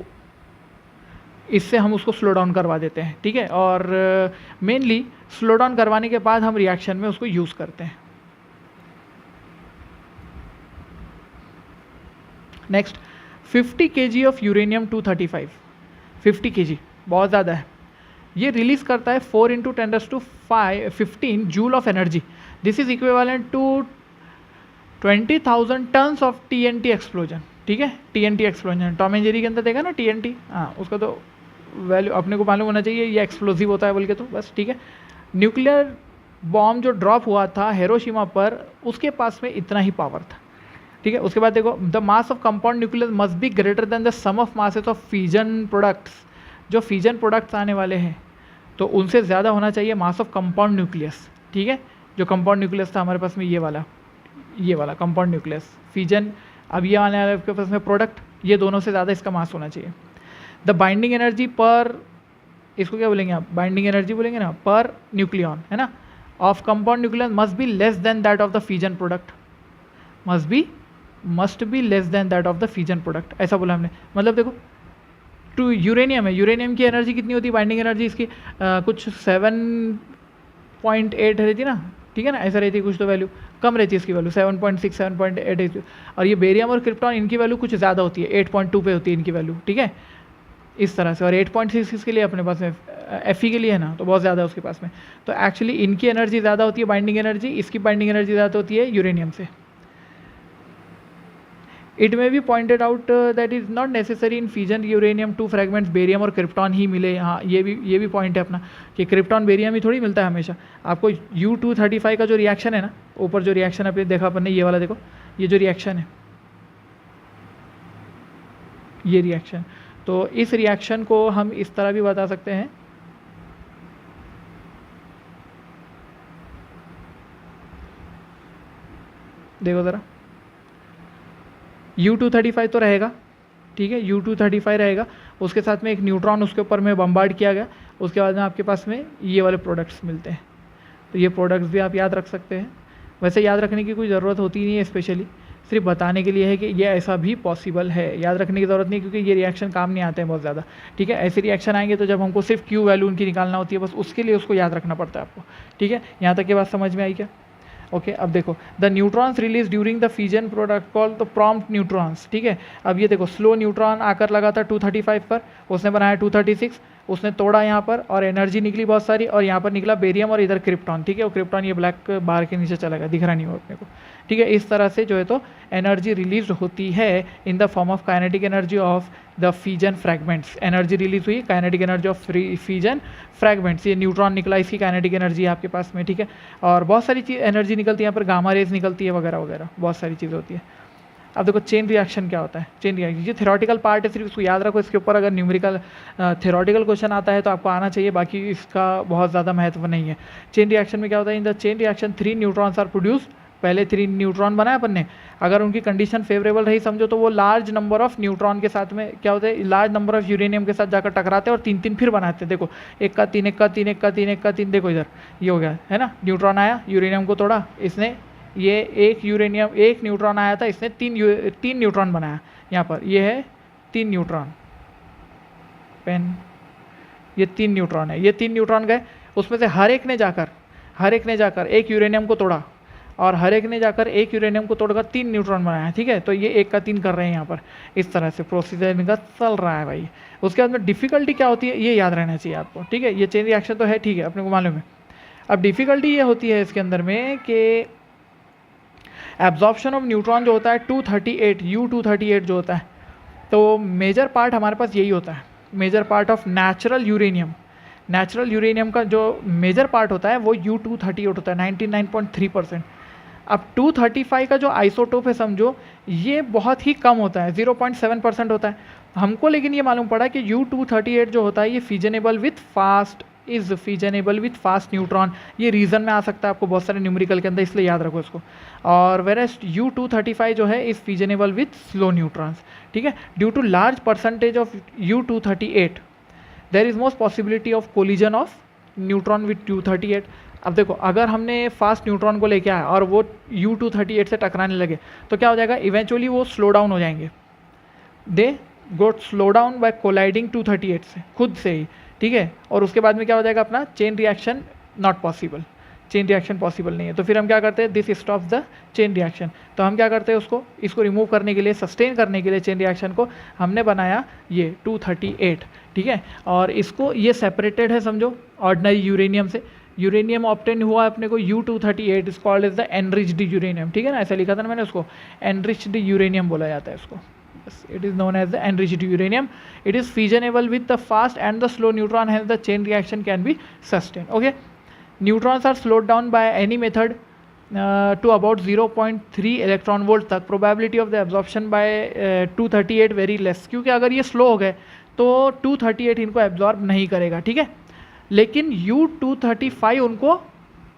इससे हम उसको स्लो डाउन करवा देते हैं, ठीक है। और मेनली स्लो डाउन करवाने के बाद हम रिएक्शन में उसको यूज़ करते हैं। Next 50 kg of uranium 235, 50 kg बहुत ज़्यादा है, ये रिलीज करता है 4 × 10⁵15 joule of energy. This is equivalent to 20,000 tons of TNT explosion, ठीक है। TNT explosion, Tom and Jerry के अंदर देखा ना TNT, हाँ उसका तो वैल्यू अपने को मालूम होना चाहिए ये एक्सप्लोजिव होता है बोल के, तो बस ठीक है। न्यूक्लियर बॉम्ब जो ड्रॉप हुआ था हिरोशिमा पर, उसके पास में इतना ही पावर था, ठीक है। उसके बाद देखो the mass of compound nucleus must be greater than the sum of masses of fusion products. जो फ्यूजन प्रोडक्ट्स आने वाले हैं तो उनसे ज़्यादा होना चाहिए मास ऑफ कंपाउंड न्यूक्लियस, ठीक है। जो कंपाउंड न्यूक्लियस था हमारे पास में ये वाला कंपाउंड न्यूक्लियस, फ्यूजन अब ये आने वाले आपके पास में प्रोडक्ट, ये दोनों से ज़्यादा इसका मास होना चाहिए। द बाइंडिंग एनर्जी पर, इसको क्या बोलेंगे आप, बाइंडिंग एनर्जी बोलेंगे ना, पर न्यूक्लियन, है ना, of compound nucleus must be less than that of the fusion product, must be less than that of the fusion product, ऐसा बोला हमने। मतलब देखो टू यूरेनियम है, यूरेनियम की एनर्जी कितनी होती है, बाइंडिंग एनर्जी इसकी कुछ 7.8 रहती ना, ठीक है ना, ऐसा रहती है कुछ, तो वैल्यू कम रहती है इसकी वैल्यू 7.6 7.8, और ये बेरियम और क्रिप्टॉन इनकी वैल्यू कुछ ज़्यादा होती है, 8.2 पे होती है इनकी वैल्यू, ठीक है, इस तरह से। और 8.6 इसके लिए अपने पास में Fe के लिए है ना, तो बहुत ज़्यादा है उसके पास में। तो एक्चुअली इनकी एनर्जी ज़्यादा होती है बाइंडिंग एनर्जी, इसकी बाइंडिंग एनर्जी ज़्यादा होती है यूरेनियम से। It may be pointed out that is not necessary in fusion uranium two fragments barium और क्रिप्टॉन ही मिले। हाँ, ये भी पॉइंट है अपना कि क्रिप्टॉन बेरियम ही थोड़ी मिलता है हमेशा आपको। U235 का जो रिएक्शन है ना, ऊपर जो रिएक्शन आपने देखा अपन ने, ये वाला देखो, ये जो रिएक्शन है, ये रिएक्शन, तो इस रिएक्शन को हम इस तरह भी बता सकते हैं, देखो ज़रा, U235 तो रहेगा, ठीक है, U235 रहेगा, उसके साथ में एक न्यूट्रॉन उसके ऊपर में बम्बार्ड किया गया, उसके बाद में आपके पास में ये वाले प्रोडक्ट्स मिलते हैं। तो ये प्रोडक्ट्स भी आप याद रख सकते हैं। वैसे याद रखने की कोई ज़रूरत होती नहीं है, स्पेशली सिर्फ बताने के लिए है कि ये ऐसा भी पॉसिबल है। याद रखने की ज़रूरत नहीं, क्योंकि ये रिएक्शन काम नहीं आते हैं बहुत ज़्यादा, ठीक है। ऐसे रिएक्शन आएंगे तो जब हमको सिर्फ Q वैल्यू उनकी निकालना होती है, बस उसके लिए उसको याद रखना पड़ता है आपको, ठीक है। यहाँ तक की बात समझ में आई क्या? ओके, अब देखो the neutrons release during the fusion product call the prompt neutrons, ठीक है। अब ये देखो स्लो न्यूट्रॉन आकर लगा था 235 पर, उसने बनाया 236, उसने तोड़ा यहाँ पर और एनर्जी निकली बहुत सारी, और यहाँ पर निकला बेरियम और इधर क्रिप्टॉन, ठीक है। वो क्रिप्टॉन ये ब्लैक बार के नीचे चला गया, दिख रहा नहीं हो अपने को, ठीक है। इस तरह से जो है तो एनर्जी रिलीज होती है in the form of kinetic energy of the fusion fragments. Energy release हुई kinetic energy of fusion fragments, ये न्यूट्रॉन निकला, इसकी काइनेटिक एनर्जी है आपके पास में, ठीक है। और बहुत सारी चीज़ एनर्जी निकलती है यहाँ पर, गामा रेज निकलती है वगैरह वगैरह, बहुत सारी चीज़ होती है। अब देखो चेन रिएक्शन क्या होता है। चेन रिएक्शन ये थ्योरेटिकल पार्ट है, सिर्फ इसको याद रखो। इसके ऊपर अगर न्यूमेरिकल थ्योरेटिकल क्वेश्चन आता है तो आपको आना चाहिए, बाकी इसका बहुत ज़्यादा महत्व नहीं है। चेन रिएक्शन में क्या होता है, in the chain reaction 3 neutrons are produce. पहले 3 न्यूट्रॉन बनाया अपन ने, अगर उनकी कंडीशन फेवरेबल रही समझो तो वो लार्ज नंबर ऑफ न्यूट्रॉन के साथ में क्या होता है, लार्ज नंबर ऑफ यूरेनियम के साथ जाकर टकराते हैं और 3-3 फिर बनाते हैं। देखो 1 का 3, 1 का 3, 1 का 3, 1 का 3, देखो इधर ये हो गया है ना, न्यूट्रॉन आया, यूरेनियम को तोड़ा इसने, ये एक न्यूट्रॉन आया था, इसने 3 न्यूट्रॉन बनाया। यहाँ पर ये है 3 न्यूट्रॉन, पेन, ये 3 न्यूट्रॉन है, ये 3 न्यूट्रॉन गए, उसमें से हर एक ने जाकर एक यूरेनियम को तोड़ा, और हर एक ने जाकर एक यूरेनियम को तोड़कर 3 न्यूट्रॉन बनाया, ठीक है। तो ये 1 का 3 कर रहे हैं यहाँ पर, इस तरह से प्रोसीजर इनका चल रहा है भाई। उसके बाद में डिफ़िकल्टी क्या होती है ये याद रहना चाहिए आपको, ठीक है। ये चेन रिएक्शन तो है, ठीक है, अपने को मालूम है। अब डिफ़िकल्टी ये होती है इसके अंदर में कि एब्जॉर्प्शन ऑफ न्यूट्रॉन जो होता है 238 U238 जो होता है, तो मेजर पार्ट हमारे पास यही होता है, major part of natural uranium का जो मेजर पार्ट होता है वो U238 होता है, 99.3%। अब 235 का जो आइसोटोप है समझो, ये बहुत ही कम होता है, 0.7% होता है हमको। लेकिन ये मालूम पड़ा कि U238 जो होता है ये फिजनेबल विथ फास्ट न्यूट्रॉन। ये रीज़न में आ सकता है आपको बहुत सारे न्यूमेरिकल के अंदर, इसलिए याद रखो इसको। और वेरएस U235 जो है is fissionable with slow neutrons, ठीक है। Due to large percentage of U238 there is most possibility of collision of neutron with 238। अब देखो अगर हमने फास्ट न्यूट्रॉन को लेके आया और वो U238 से टकराने लगे तो क्या हो जाएगा, इवेंचुअली वो स्लो डाउन हो जाएंगे, दे गोट स्लो डाउन बाय कोलाइडिंग 238 से खुद से ही, ठीक है। और उसके बाद में क्या हो जाएगा अपना chain reaction not possible, chain reaction possible नहीं है। तो फिर हम क्या करते हैं, this stop the chain reaction. तो हम क्या करते हैं इसको रिमूव करने के लिए, सस्टेन करने के लिए चेन रिएक्शन को हमने बनाया ये 238, ठीक है। और इसको ये सेपरेटेड है समझो ऑर्डिनरी यूरेनियम से। यूरेनियम ऑब्टेन हुआ अपने को U238 is called as the enriched uranium, ठीक है ना, ऐसा लिखा था ना मैंने उसको, एनरिच्ड यूरेनियम बोला जाता है इसको, Yes, it is known as the enriched uranium. It is fissionable with the fast and the slow neutron, hence the chain reaction can be sustained. Okay, neutrons are slowed down by any method to about 0.3 electron volt तक. Probability of the absorption by 238 very less, क्योंकि अगर ये स्लो हो गए तो 238 इनको एब्जॉर्ब नहीं करेगा. ठीक है, लेकिन U235 उनको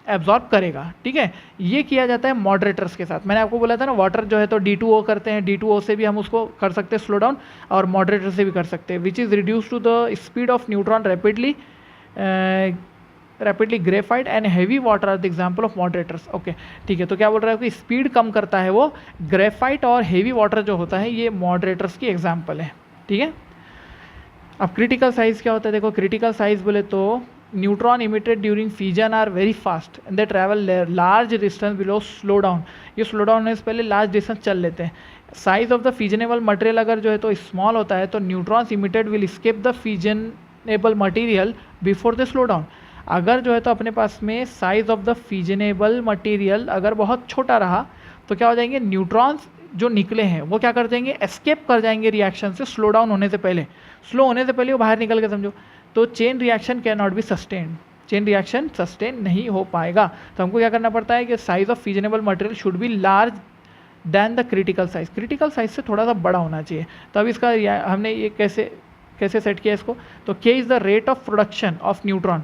एब्जॉर्ब करेगा. ठीक है, ये किया जाता है मॉडरेटर्स के साथ. मैंने आपको बोला था ना, वाटर जो है तो D2O करते हैं, D2O से भी हम उसको कर सकते हैं स्लो डाउन, और मॉडरेटर से भी कर सकते हैं, which is reduce to the speed of neutron rapidly. Graphite and heavy water are the example of moderators. Okay, ठीक है, तो क्या बोल रहा है कि स्पीड कम करता है वो ग्रेफाइट, और हैवी वाटर जो होता है ये मॉडरेटर्स की एग्जाम्पल है. ठीक है, अब क्रिटिकल साइज क्या होता है, देखो क्रिटिकल साइज बोले तो neutron emitted during fusion are very fast and they travel large distance below slow down. ये स्लो डाउन होने से पहले लार्ज डिस्टेंस चल लेते हैं. Size of the fusionable material अगर जो है तो स्मॉल होता है तो neutrons emitted will escape the fusionable material before the slow down. अगर जो है तो अपने पास में size of the fusionable material अगर बहुत छोटा रहा तो क्या हो जाएंगे, न्यूट्रॉन्स जो निकले हैं वो क्या कर जाएंगे, एस्केप कर जाएंगे रिएक्शन से स्लो डाउन होने से पहले. स्लो होने से पहले वो बाहर निकल के समझो, तो chain reaction can not be sustained. Chain reaction sustain नहीं हो पाएगा. तो हमको क्या करना पड़ता है कि size of fusionable material should be large than the critical size. Critical size से थोड़ा सा बड़ा होना चाहिए. तो अब इसका हमने ये कैसे सेट किया इसको, तो के is the rate of production of neutron.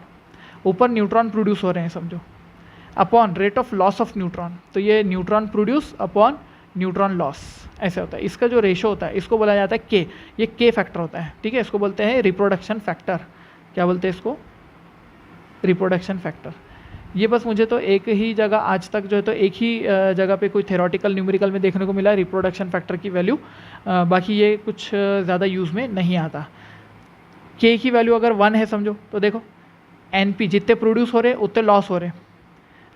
ऊपर न्यूट्रॉन प्रोड्यूस हो रहे हैं समझो, upon rate of loss of neutron. तो ये neutron produce upon neutron loss ऐसे होता है. इसका जो रेशो होता है इसको बोला जाता है के. ये के फैक्टर होता है. ठीक है, इसको बोलते हैं रिप्रोडक्शन फैक्टर. क्या बोलते हैं इसको, रिप्रोडक्शन फैक्टर. ये बस मुझे तो एक ही जगह आज तक जो है तो एक ही जगह पे कोई थेरोटिकल न्यूमेरिकल में देखने को मिला रिप्रोडक्शन फैक्टर की वैल्यू. बाकी ये कुछ ज़्यादा यूज़ में नहीं आता. के की वैल्यू अगर 1 है समझो तो देखो NP जितने प्रोड्यूस हो रहे उतने लॉस हो रहे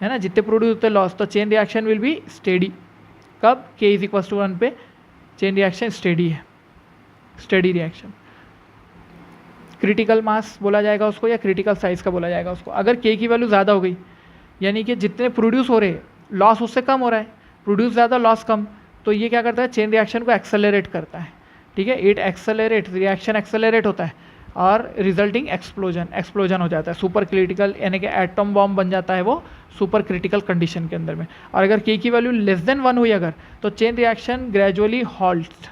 है ना, जितने प्रोड्यूस उतने लॉस. तो chain reaction will be steady. कब K इज इक्वल टू 1 पे चेन रिएक्शन स्टेडी है, स्टेडी रिएक्शन. क्रिटिकल मास बोला जाएगा उसको या क्रिटिकल साइज का बोला जाएगा उसको. अगर K की वैल्यू ज़्यादा हो गई यानी कि जितने प्रोड्यूस हो रहे लॉस उससे कम हो रहा है, प्रोड्यूस ज़्यादा लॉस कम, तो ये क्या करता है, चेन रिएक्शन को एक्सेलरेट करता है. ठीक है, इट एक्सेलरेट, रिएक्शन एक्सेलरेट होता है और रिजल्टिंग एक्सप्लोजन हो जाता है. सुपर क्रिटिकल यानी कि एटम बॉम्ब बन जाता है वो सुपर क्रिटिकल कंडीशन के अंदर में. और अगर K की वैल्यू लेस देन 1 हुई अगर, तो चेन रिएक्शन ग्रेजुअली हॉल्ट,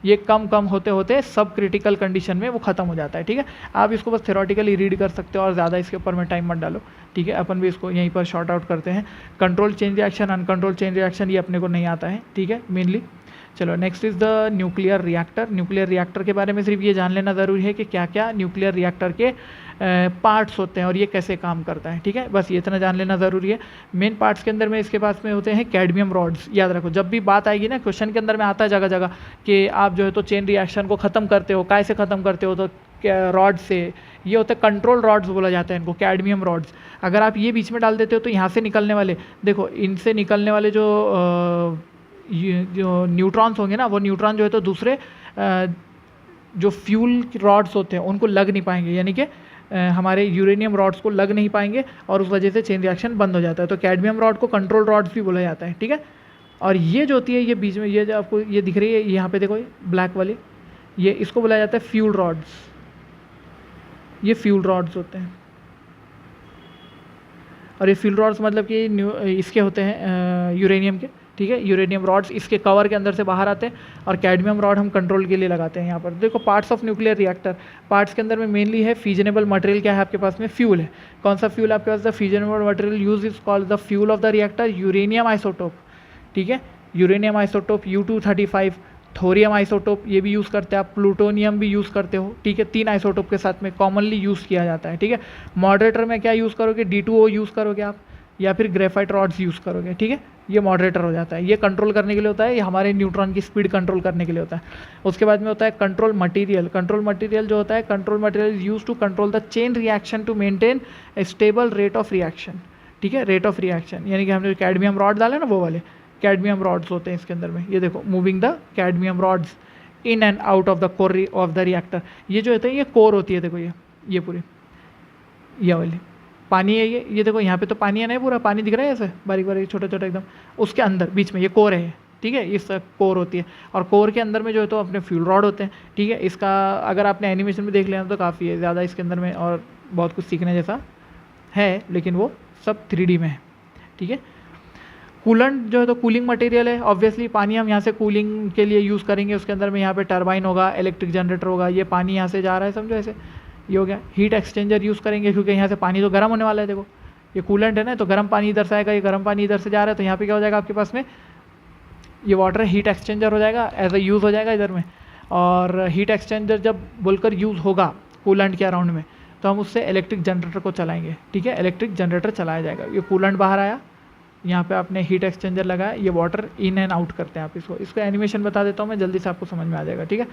ये कम होते होते सब क्रिटिकल कंडीशन में वो खत्म हो जाता है. ठीक है, आप इसको बस थ्योरेटिकली रीड कर सकते हो और ज़्यादा इसके ऊपर में टाइम मत डालो. ठीक है, अपन भी इसको यहीं पर शॉर्ट आउट करते हैं. Control chain reaction, uncontrol chain reaction ये अपने को नहीं आता है. ठीक है, मेनली. चलो next is the nuclear reactor. Nuclear reactor के बारे में सिर्फ ये जान लेना ज़रूरी है कि क्या क्या न्यूक्लियर रिएक्टर के पार्ट्स होते हैं और ये कैसे काम करता है. ठीक है, बस ये इतना जान लेना ज़रूरी है. मेन पार्ट्स के अंदर में इसके पास में होते हैं कैडमियम रॉड्स. याद रखो, जब भी बात आएगी ना क्वेश्चन के अंदर में आता है जगह जगह कि आप जो है तो चेन रिएक्शन को ख़त्म करते हो, कैसे ख़त्म करते हो, तो रॉड से. ये होते हैं कंट्रोल रॉड्स बोला जाता है इनको, कैडमियम रॉड्स. अगर आप ये बीच में डाल देते हो तो यहाँ से निकलने वाले, देखो इनसे निकलने वाले जो न्यूट्रॉन्स होंगे ना, वो न्यूट्रॉन जो है तो दूसरे जो फ्यूल रॉड्स होते हैं उनको लग नहीं पाएंगे, यानी कि हमारे यूरेनियम रॉड्स को लग नहीं पाएंगे और उस वजह से चेन रिएक्शन बंद हो जाता है. तो कैडमियम रॉड को कंट्रोल रॉड्स भी बोला जाता है. ठीक है, और ये जो होती है ये बीच में ये जो आपको ये दिख रही है यहाँ पे देखो ब्लैक वाली, ये इसको बोला जाता है फ्यूल रॉड्स. ये फ्यूल रॉड्स होते हैं और ये फ्यूल रॉड्स मतलब कि इसके होते हैं यूरेनियम के. ठीक है, यूरेनियम रॉड्स इसके कवर के अंदर से बाहर आते हैं और कैडमियम रॉड हम कंट्रोल के लिए लगाते हैं. यहाँ पर देखो parts of nuclear reactor. Parts के अंदर में मेनली है फ्यूजनेबल मटेरियल. क्या है आपके पास में, फ्यूल है. कौन सा फ्यूल आपके पास, the fusionable material use is called the fuel of the reactor uranium isotope. ठीक है, uranium isotope U235, thorium isotope ये भी यूज़ करते हैं आप, प्लूटोनियम भी यूज़ करते हो. ठीक है, 3 आइसोटोप के साथ में कॉमनली यूज़ किया जाता है. ठीक है, मॉडरेटर में क्या यूज़ करोगे, D2O यूज़ करोगे आप या फिर ग्रेफाइट रॉड्स यूज़ करोगे. ठीक है, ये मॉडरेटर हो जाता है. ये कंट्रोल करने के लिए होता है, ये हमारे न्यूट्रॉन की स्पीड कंट्रोल करने के लिए होता है. उसके बाद में होता है कंट्रोल मटेरियल. कंट्रोल मटेरियल जो होता है, control material use to control the chain reaction to maintain a stable rate of reaction. ठीक है, रेट ऑफ रिएक्शन यानी कि हमने जो कैडमियम रॉड डाले ना वो वाले कैडमियम रॉड्स होते हैं इसके अंदर में. ये देखो moving the cadmium rods in and out of the core of the reactor. ये जो होता है ये कोर होती है. देखो ये पूरी ये वाली पानी है. ये देखो यहाँ पे तो पानी है ना, पूरा पानी दिख रहा है ऐसे बारीक बारीक छोटा छोटा एकदम, उसके अंदर बीच में ये कोर है. ठीक है, इस कोर होती है, और कोर के अंदर में जो है तो अपने फ्यूल रॉड होते हैं, ठीक है। इसका अगर आपने एनिमेशन में देख लिया तो काफ़ी है ज़्यादा इसके अंदर में और बहुत कुछ सीखने जैसा है, लेकिन वो सब 3D में है, ठीक है। कूलेंट जो है तो कूलिंग मटेरियल है, ऑब्वियसली पानी हम यहाँ से कूलिंग के लिए यूज़ करेंगे, उसके अंदर में यहाँ पे टरबाइन होगा, इलेक्ट्रिक जनरेटर होगा, ये पानी यहाँ से जा रहा है, समझो ऐसे, ये हो गया। हीट एक्सचेंजर यूज़ करेंगे क्योंकि यहाँ से पानी तो गर्म होने वाला है, देखो ये कूलेंट है ना, तो गर्म पानी इधर से आएगा, ये गर्म पानी इधर से जा रहा है, तो यहाँ पे क्या हो जाएगा आपके पास में, ये वाटर हीट एक्सचेंजर हो जाएगा, एज अ यूज़ हो जाएगा इधर में। और हीट एक्सचेंजर जब बोलकर यूज़ होगा कूलेंट के अराउंड में, तो हम उससे इलेक्ट्रिक जनरेटर को चलाएंगे, ठीक है, इलेक्ट्रिक जनरेटर चलाया जाएगा। ये कूलेंट बाहर आया, यहाँ पे आपने हीट एक्सचेंजर लगाया, ये वाटर इन एंड आउट करते हैं आप इसको एनिमेशन बता देता हूँ मैं, जल्दी से आपको समझ में आ जाएगा, ठीक है।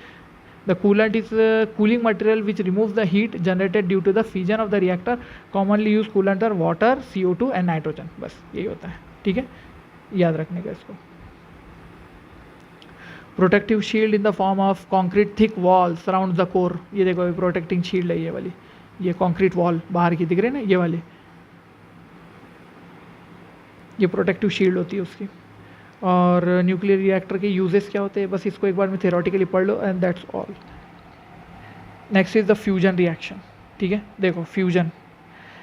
The coolant is cooling material which remove the heat generated due to the fusion of the reactor, commonly use coolant are water, CO2 and nitrogen, बस यही होता है, ठीक है, याद रखने का इसको। Protective shield in the form of concrete thick wall surround the core, ये देखो प्रोटेक्टिंग शील्ड है ये वाली, ये कॉन्क्रीट वॉल बाहर की दिख रही है ना, ये वाली, ये प्रोटेक्टिव शील्ड होती है उसकी। और न्यूक्लियर रिएक्टर के यूजेस क्या होते हैं, बस इसको एक बार में थियोरेटिकली पढ़ लो and that's all. Next is the fusion reaction, ठीक है। देखो फ्यूजन,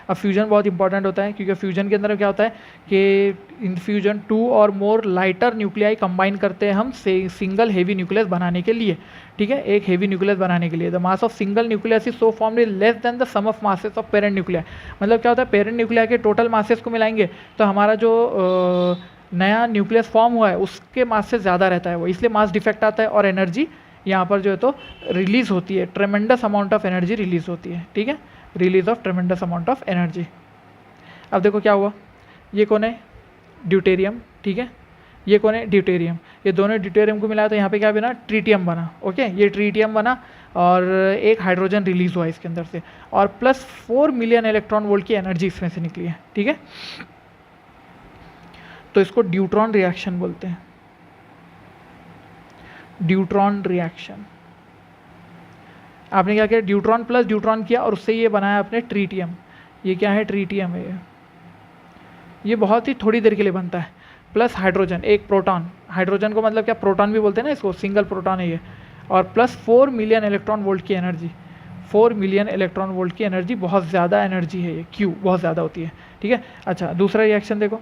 अब फ्यूजन बहुत इंपॉर्टेंट होता है क्योंकि फ्यूजन के अंदर क्या होता है कि इन फ्यूजन 2 और मोर लाइटर न्यूक्लियाई कंबाइन करते हैं हम सिंगल हेवी न्यूक्लियस बनाने के लिए, ठीक है, एक हेवी न्यूक्लियस बनाने के लिए। The mass of single nucleus is so formed is less than the sum of masses of parent nuclei. मतलब क्या होता है, पेरेंट न्यूक्लिया के टोटल मासेस को मिलाएंगे तो हमारा जो नया न्यूक्लियस फॉर्म हुआ है उसके मास से ज़्यादा रहता है वो, इसलिए मास डिफेक्ट आता है और एनर्जी यहाँ पर जो है तो रिलीज होती है, ट्रेमेंडस अमाउंट ऑफ एनर्जी रिलीज होती है, ठीक है, release of ट्रेमेंडस amount of energy. अब देखो क्या हुआ, ये कौन है, ड्यूटेरियम, ठीक है, ये कौन है, ड्यूटेरियम, ये दोनों ड्यूटेरियम को मिलाया तो यहाँ पे क्या बना, ट्रीटियम बना, ओके, ये ट्रीटियम बना और एक हाइड्रोजन रिलीज हुआ इसके अंदर से, और प्लस 4 मिलियन इलेक्ट्रॉन वोल्ट की एनर्जी इसमें से निकली है, ठीक है। तो इसको ड्यूट्रॉन रिएक्शन बोलते हैं, ड्यूट्रॉन रिएक्शन। आपने क्या किया, ड्यूट्रॉन प्लस ड्यूट्रॉन किया और उससे ये बनाया आपने ट्रीटियम, ये क्या है, ट्रीटियम है ये बहुत ही थोड़ी देर के लिए बनता है, प्लस हाइड्रोजन, एक प्रोटॉन, हाइड्रोजन को मतलब क्या प्रोटॉन भी बोलते हैं ना इसको, सिंगल प्रोटॉन है ये, और प्लस 4 मिलियन इलेक्ट्रॉन वोल्ट की एनर्जी, 4 मिलियन इलेक्ट्रॉन वोल्ट की एनर्जी, बहुत ज़्यादा एनर्जी है ये, क्यू बहुत ज़्यादा होती है, ठीक है। अच्छा दूसरा रिएक्शन देखो,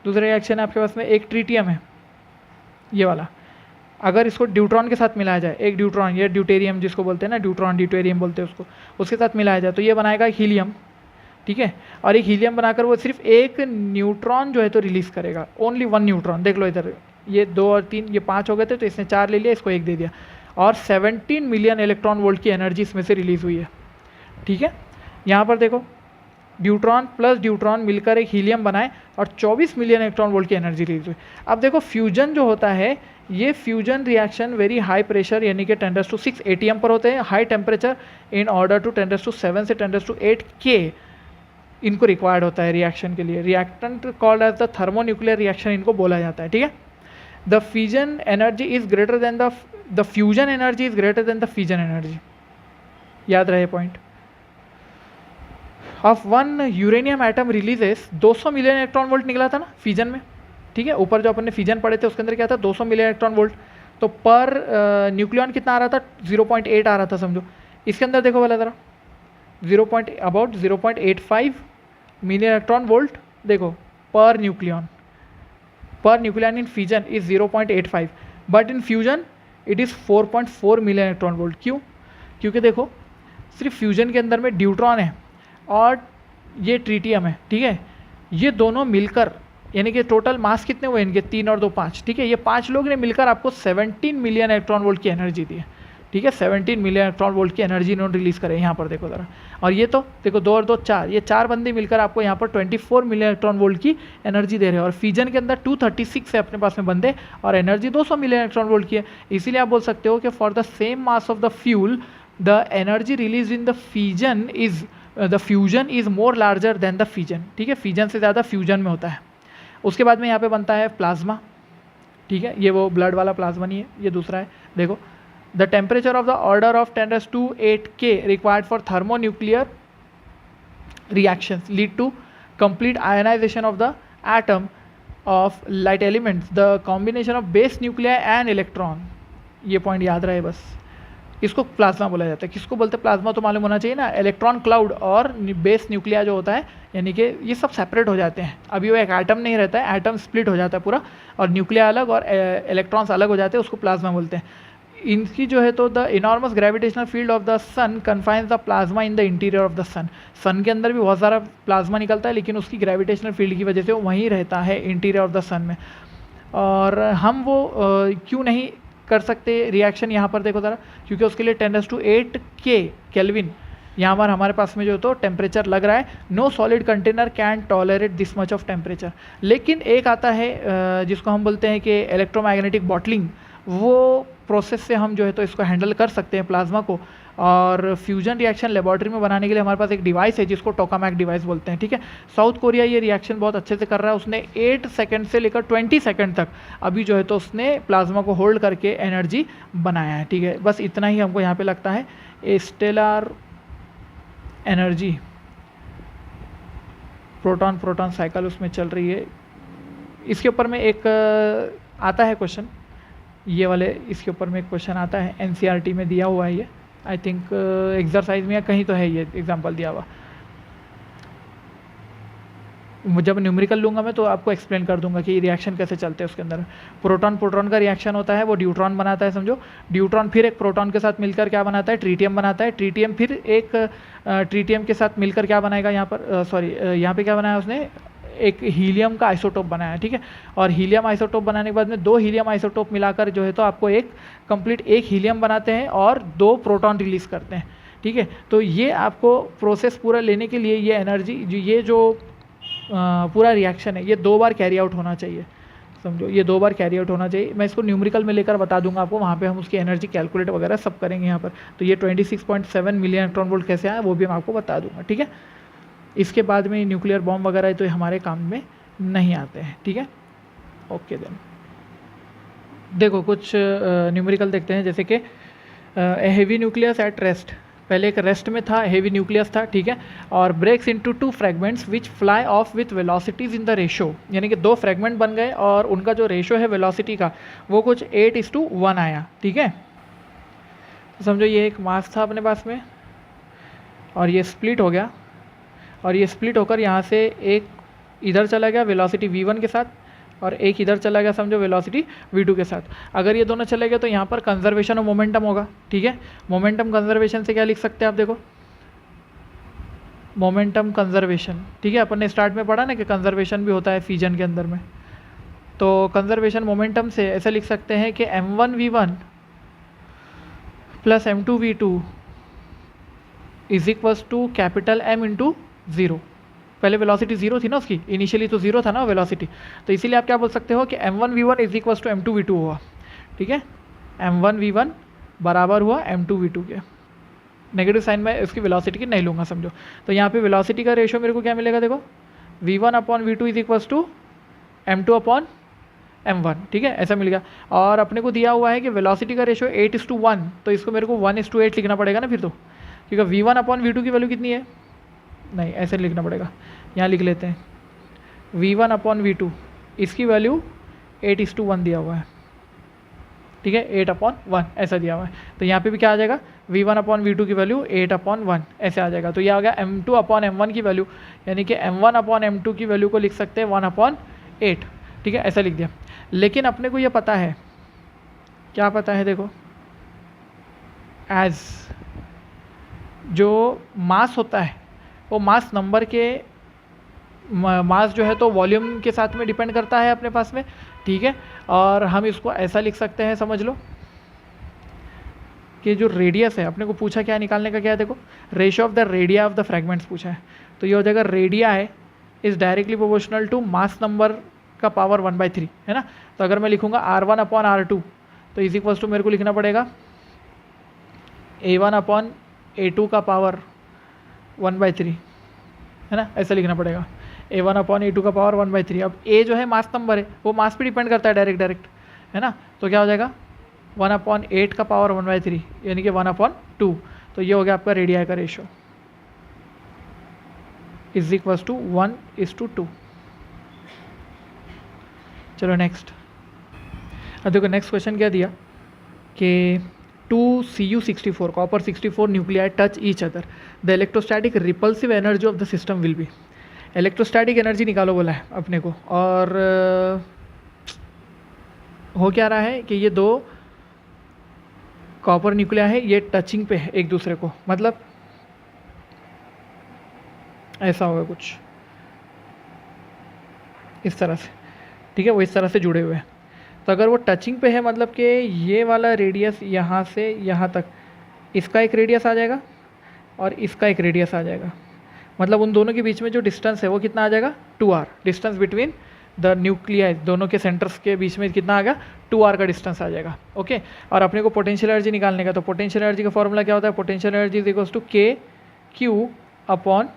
दूसरा रिएक्शन है आपके पास में, एक ट्रीटियम है ये वाला, अगर इसको ड्यूट्रॉन के साथ मिलाया जाए, एक ड्यूट्रॉन, ये ड्यूटेरियम जिसको बोलते हैं ना, ड्यूट्रॉन ड्यूटेरियम बोलते हैं उसको, उसके साथ मिलाया जाए तो ये बनाएगा हीलियम, ठीक है, और एक हीलियम बनाकर वो सिर्फ एक न्यूट्रॉन जो है तो रिलीज करेगा, ओनली 1 न्यूट्रॉन। देख लो इधर, ये 2 और 3, ये 5 हो गए थे तो इसने 4 ले लिया, इसको 1 दे दिया, और 17 मिलियन इलेक्ट्रॉन वोल्ट की एनर्जी इसमें से रिलीज हुई है, ठीक है। यहाँ पर देखो ड्यूट्रॉन प्लस ड्यूट्रॉन मिलकर एक हीलियम बनाए और 24 मिलियन इलेक्ट्रॉन वोल्ट की एनर्जी रिलीज हुई। अब देखो फ्यूजन जो होता है, ये fusion reaction very high pressure यानी कि 10⁶ ATM पर होते हैं, high temperature in order to 10⁷ से 10⁸ K इनको रिक्वायर्ड होता है रिएक्शन के लिए। Reactant called as the thermonuclear reaction इनको बोला जाता है, ठीक है। The fusion energy is greater than the fusion energy is greater than the fusion energy, याद रहे point. Of 1 uranium atom releases 200 million electron volt निकला था ना फ्यूजन में, ठीक है, ऊपर जो अपन फिजन पढ़े थे उसके अंदर क्या था, 200 मिलियन इलेक्ट्रॉन वोल्ट, तो पर न्यूक्लियॉन कितना आ रहा था, 0.8 आ रहा था समझो। इसके अंदर देखो वाला ज़रा, 0.85 मिलियन इलेक्ट्रॉन वोल्ट, देखो पर nucleon in fusion is 0.85, but in fusion it is 4.4 million electron volt. क्यों, क्योंकि देखो सिर्फ फ्यूजन के अंदर में ड्यूट्रॉन है और ये ट्रीटियम है, ठीक है, ये दोनों मिलकर यानी कि टोटल मास कितने हुए इनके, 3 और 2 5, ठीक है, ये 5 लोग ने मिलकर आपको 17 मिलियन इलेक्ट्रॉन वोल्ट की एनर्जी दी है, ठीक है, 17 मिलियन इलेक्ट्रॉन वोल्ट की एनर्जी इन्होंने रिलीज करे। यहाँ पर देखो ज़रा, और ये तो देखो 2 और 2 4, ये 4 बंदे मिलकर आपको यहाँ पर 24 मिलियन इलेक्ट्रॉन वोल्ट की एनर्जी दे रहे हैं, और फ्यूजन के अंदर 236 है अपने पास में बंदे और एनर्जी 200 मिलियन इलेक्ट्रॉन वोल्ट की है। इसीलिए आप बोल सकते हो कि for the same mass of the fuel the energy release in the fusion is more larger than the fusion, ठीक है, फ्यूजन से ज़्यादा फ्यूजन में होता है। उसके बाद में यहाँ पे बनता है प्लाज्मा, ठीक है, ये वो ब्लड वाला प्लाज्मा नहीं है, ये दूसरा है। देखो the temperature of the order of 10⁸ K required for thermonuclear reactions lead to complete ionization of the atom of light elements the combination of base nuclear and electron, ये पॉइंट याद रहे बस, इसको प्लाज्मा बोला जाता है। किसको बोलते हैं प्लाज्मा तो मालूम होना चाहिए ना, इलेक्ट्रॉन क्लाउड और बेस न्यूक्लिया जो होता है, यानी कि ये सब सेपरेट हो जाते हैं, अभी वो एक एटम नहीं रहता है, एटम स्प्लिट हो जाता है पूरा, और न्यूक्लिया अलग और इलेक्ट्रॉन्स अलग हो जाते हैं, उसको प्लाज्मा बोलते हैं। इनकी जो है तो the enormous gravitational field of the sun confines the plasma in the interior of the sun. Sun के अंदर भी बहुत सारा प्लाज्मा निकलता है, लेकिन उसकी ग्रेविटेशनल फील्ड की वजह से वो वहीं रहता है इंटीरियर ऑफ द सन में। और हम वो क्यों नहीं कर सकते रिएक्शन, यहाँ पर देखो ज़रा, क्योंकि उसके लिए 10⁸ K केल्विन यहाँ पर हमारे पास में जो तो टेम्परेचर लग रहा है। No solid container can tolerate this much of temperature. लेकिन एक आता है जिसको हम बोलते हैं कि इलेक्ट्रोमैग्नेटिक बॉटलिंग, वो प्रोसेस से हम जो है तो इसको हैंडल कर सकते हैं प्लाज्मा को। और फ्यूजन रिएक्शन लेबॉर्ट्री में बनाने के लिए हमारे पास एक डिवाइस है जिसको टोकामैक डिवाइस बोलते हैं, ठीक है। साउथ कोरिया ये रिएक्शन बहुत अच्छे से कर रहा है, उसने 8 सेकंड से लेकर 20 सेकंड तक अभी जो है तो उसने प्लाज्मा को होल्ड करके एनर्जी बनाया है, ठीक है। बस इतना ही हमको यहाँ पे लगता है। Stellar energy proton proton cycle उसमें चल रही है, इसके ऊपर में एक आता है क्वेश्चन, ये वाले इसके ऊपर में एक क्वेश्चन आता है, NCERT में दिया हुआ है ये, आई थिंक एक्सरसाइज में या कहीं तो है ये एग्जांपल दिया हुआ। जब न्यूमेरिकल लूँगा मैं तो आपको एक्सप्लेन कर दूंगा कि रिएक्शन कैसे चलते हैं उसके अंदर। प्रोटॉन प्रोटॉन का रिएक्शन होता है, वो ड्यूट्रॉन बनाता है, समझो। ड्यूट्रॉन फिर एक प्रोटॉन के साथ मिलकर क्या बनाता है, ट्रीटियम बनाता है। ट्रीटियम फिर एक ट्रीटियम के साथ मिलकर क्या बनाएगा, यहाँ पर सॉरी यहाँ पे क्या बनाया उसने, एक हीलियम का आइसोटोप बनाया, ठीक है। और हीलियम आइसोटोप बनाने के बाद में 2 हीलियम आइसोटोप मिलाकर जो है तो आपको एक कंप्लीट एक हीलियम बनाते हैं और 2 प्रोटॉन रिलीज करते हैं, ठीक है। तो ये आपको प्रोसेस पूरा लेने के लिए ये एनर्जी ये जो पूरा रिएक्शन है ये 2 बार कैरी आउट होना चाहिए, समझो, ये 2 बार कैरी आउट होना चाहिए। मैं इसको न्यूमेरिकल में लेकर बता दूंगा आपको, वहाँ पे हम उसकी एनर्जी कैलकुलेट वगैरह सब करेंगे यहाँ पर। तो ये 26.7 मिलियन इलेक्ट्रॉन वोल्ट कैसे आया वो भी मैं आपको बता दूंगा, ठीक है। इसके बाद में न्यूक्लियर बॉम्ब वगैरह तो हमारे काम में नहीं आते हैं, ठीक है। ओके देन देखो कुछ न्यूमेरिकल देखते हैं, जैसे कि हेवी न्यूक्लियस एट रेस्ट, पहले एक रेस्ट में था, हेवी न्यूक्लियस था, ठीक है। और breaks into 2 fragments which fly off with velocities in the ratio, यानी कि 2 फ्रेगमेंट बन गए और उनका जो रेशो है वेलोसिटी का वो कुछ 8:1 आया, ठीक है। तो समझो ये एक मास था अपने पास में और ये स्प्लिट हो गया, और ये स्प्लिट होकर यहाँ से एक इधर चला गया वेलोसिटी v1 के साथ, और एक इधर चला गया समझो वेलोसिटी v2 के साथ। अगर ये दोनों चले गए तो यहाँ पर कंजर्वेशन ऑफ मोमेंटम होगा, ठीक है। मोमेंटम कंजर्वेशन से क्या लिख सकते हैं आप, देखो मोमेंटम कंजर्वेशन, ठीक है। अपन ने स्टार्ट में पढ़ा ना कि कंजर्वेशन भी होता है फ्यूजन के अंदर में। तो कंजर्वेशन मोमेंटम से ऐसा लिख सकते हैं कि m1v1 plus m2v2 is equals to capital M into 0। पहले वेलोसिटी 0 थी ना उसकी, इनिशियली तो 0 था ना वेलोसिटी, तो इसीलिए आप क्या बोल सकते हो कि m1v1 is equals to m2v2 हुआ, ठीक है। m1v1 बराबर हुआ m2v2 के, नेगेटिव साइन में उसकी वेलोसिटी की नहीं लूँगा, समझो। तो यहाँ पे वेलोसिटी का रेशो मेरे को क्या मिलेगा, देखो v1/v2 is equals to m2/m1, ठीक है, ऐसा मिल गया। और अपने को दिया हुआ है कि वेलोसिटी का रेशो 8:1, तो इसको मेरे को 1:8 लिखना पड़ेगा ना फिर तो, क्योंकि v1/v2 की वैल्यू कितनी है, नहीं ऐसे लिखना पड़ेगा, यहाँ लिख लेते हैं v1/v2 इसकी वैल्यू 8:1 दिया हुआ है, ठीक है, 8/1 ऐसा दिया हुआ है। तो यहाँ पे भी क्या आ जाएगा, v1/v2 की वैल्यू 8/1 ऐसे आ जाएगा। तो ये आ गया m2/m1 की वैल्यू, यानी कि m1/m2 की वैल्यू को लिख सकते हैं 1/8, ठीक है, ऐसा लिख दिया। लेकिन अपने को ये पता है, क्या पता है, देखो एज जो मास होता है वो मास नंबर के मास जो है तो वॉल्यूम के साथ में डिपेंड करता है अपने पास में, ठीक है। और हम इसको ऐसा लिख सकते हैं, समझ लो कि जो रेडियस है, अपने को पूछा क्या निकालने का, क्या है, देखो ratio of the radii of the fragments पूछा है। तो ये हो जाएगा रेडिया है is directly proportional to mass number का पावर 1/3, है ना। तो अगर मैं लिखूँगा R1/R2 तो इज इक्वल्स टू मेरे को लिखना पड़ेगा A1/A2 का पावर 1/3, है ना, ऐसा लिखना पड़ेगा A1/A2 का पावर 1/3। अब A जो है मास नंबर है, वो मास पे डिपेंड करता है डायरेक्ट, है ना। तो क्या हो जाएगा 1/8 का पावर 1/3 यानी कि 1/2। तो ये हो गया आपका रेडिया का रेशो इज इक्वल्स टू 1:2। चलो नेक्स्ट। अब देखो नेक्स्ट क्वेश्चन क्या दिया कि 2Cu64 copper 64 nuclei touch each other, the electrostatic repulsive energy of the system will be. Electrostatic energy निकालो बोला है अपने को, और हो क्या रहा है कि ये दो कॉपर न्यूक्लिया है, ये टचिंग पे है एक दूसरे को, मतलब ऐसा होगा कुछ इस तरह से, ठीक है, वो इस तरह से जुड़े हुए हैं। तो अगर वो टचिंग पे है मतलब कि ये वाला रेडियस यहाँ से यहाँ तक, इसका एक रेडियस आ जाएगा और इसका एक रेडियस आ जाएगा, मतलब उन दोनों के बीच में जो डिस्टेंस है वो कितना आ जाएगा 2r। Distance between the nuclei, दोनों के सेंटर्स के बीच में कितना आ गया 2r का डिस्टेंस आ जाएगा। ओके, और अपने को पोटेंशियल एनर्जी निकालने का, तो पोटेंशियल एनर्जी का फॉर्मूला क्या होता है, potential energy is equals to KQ upon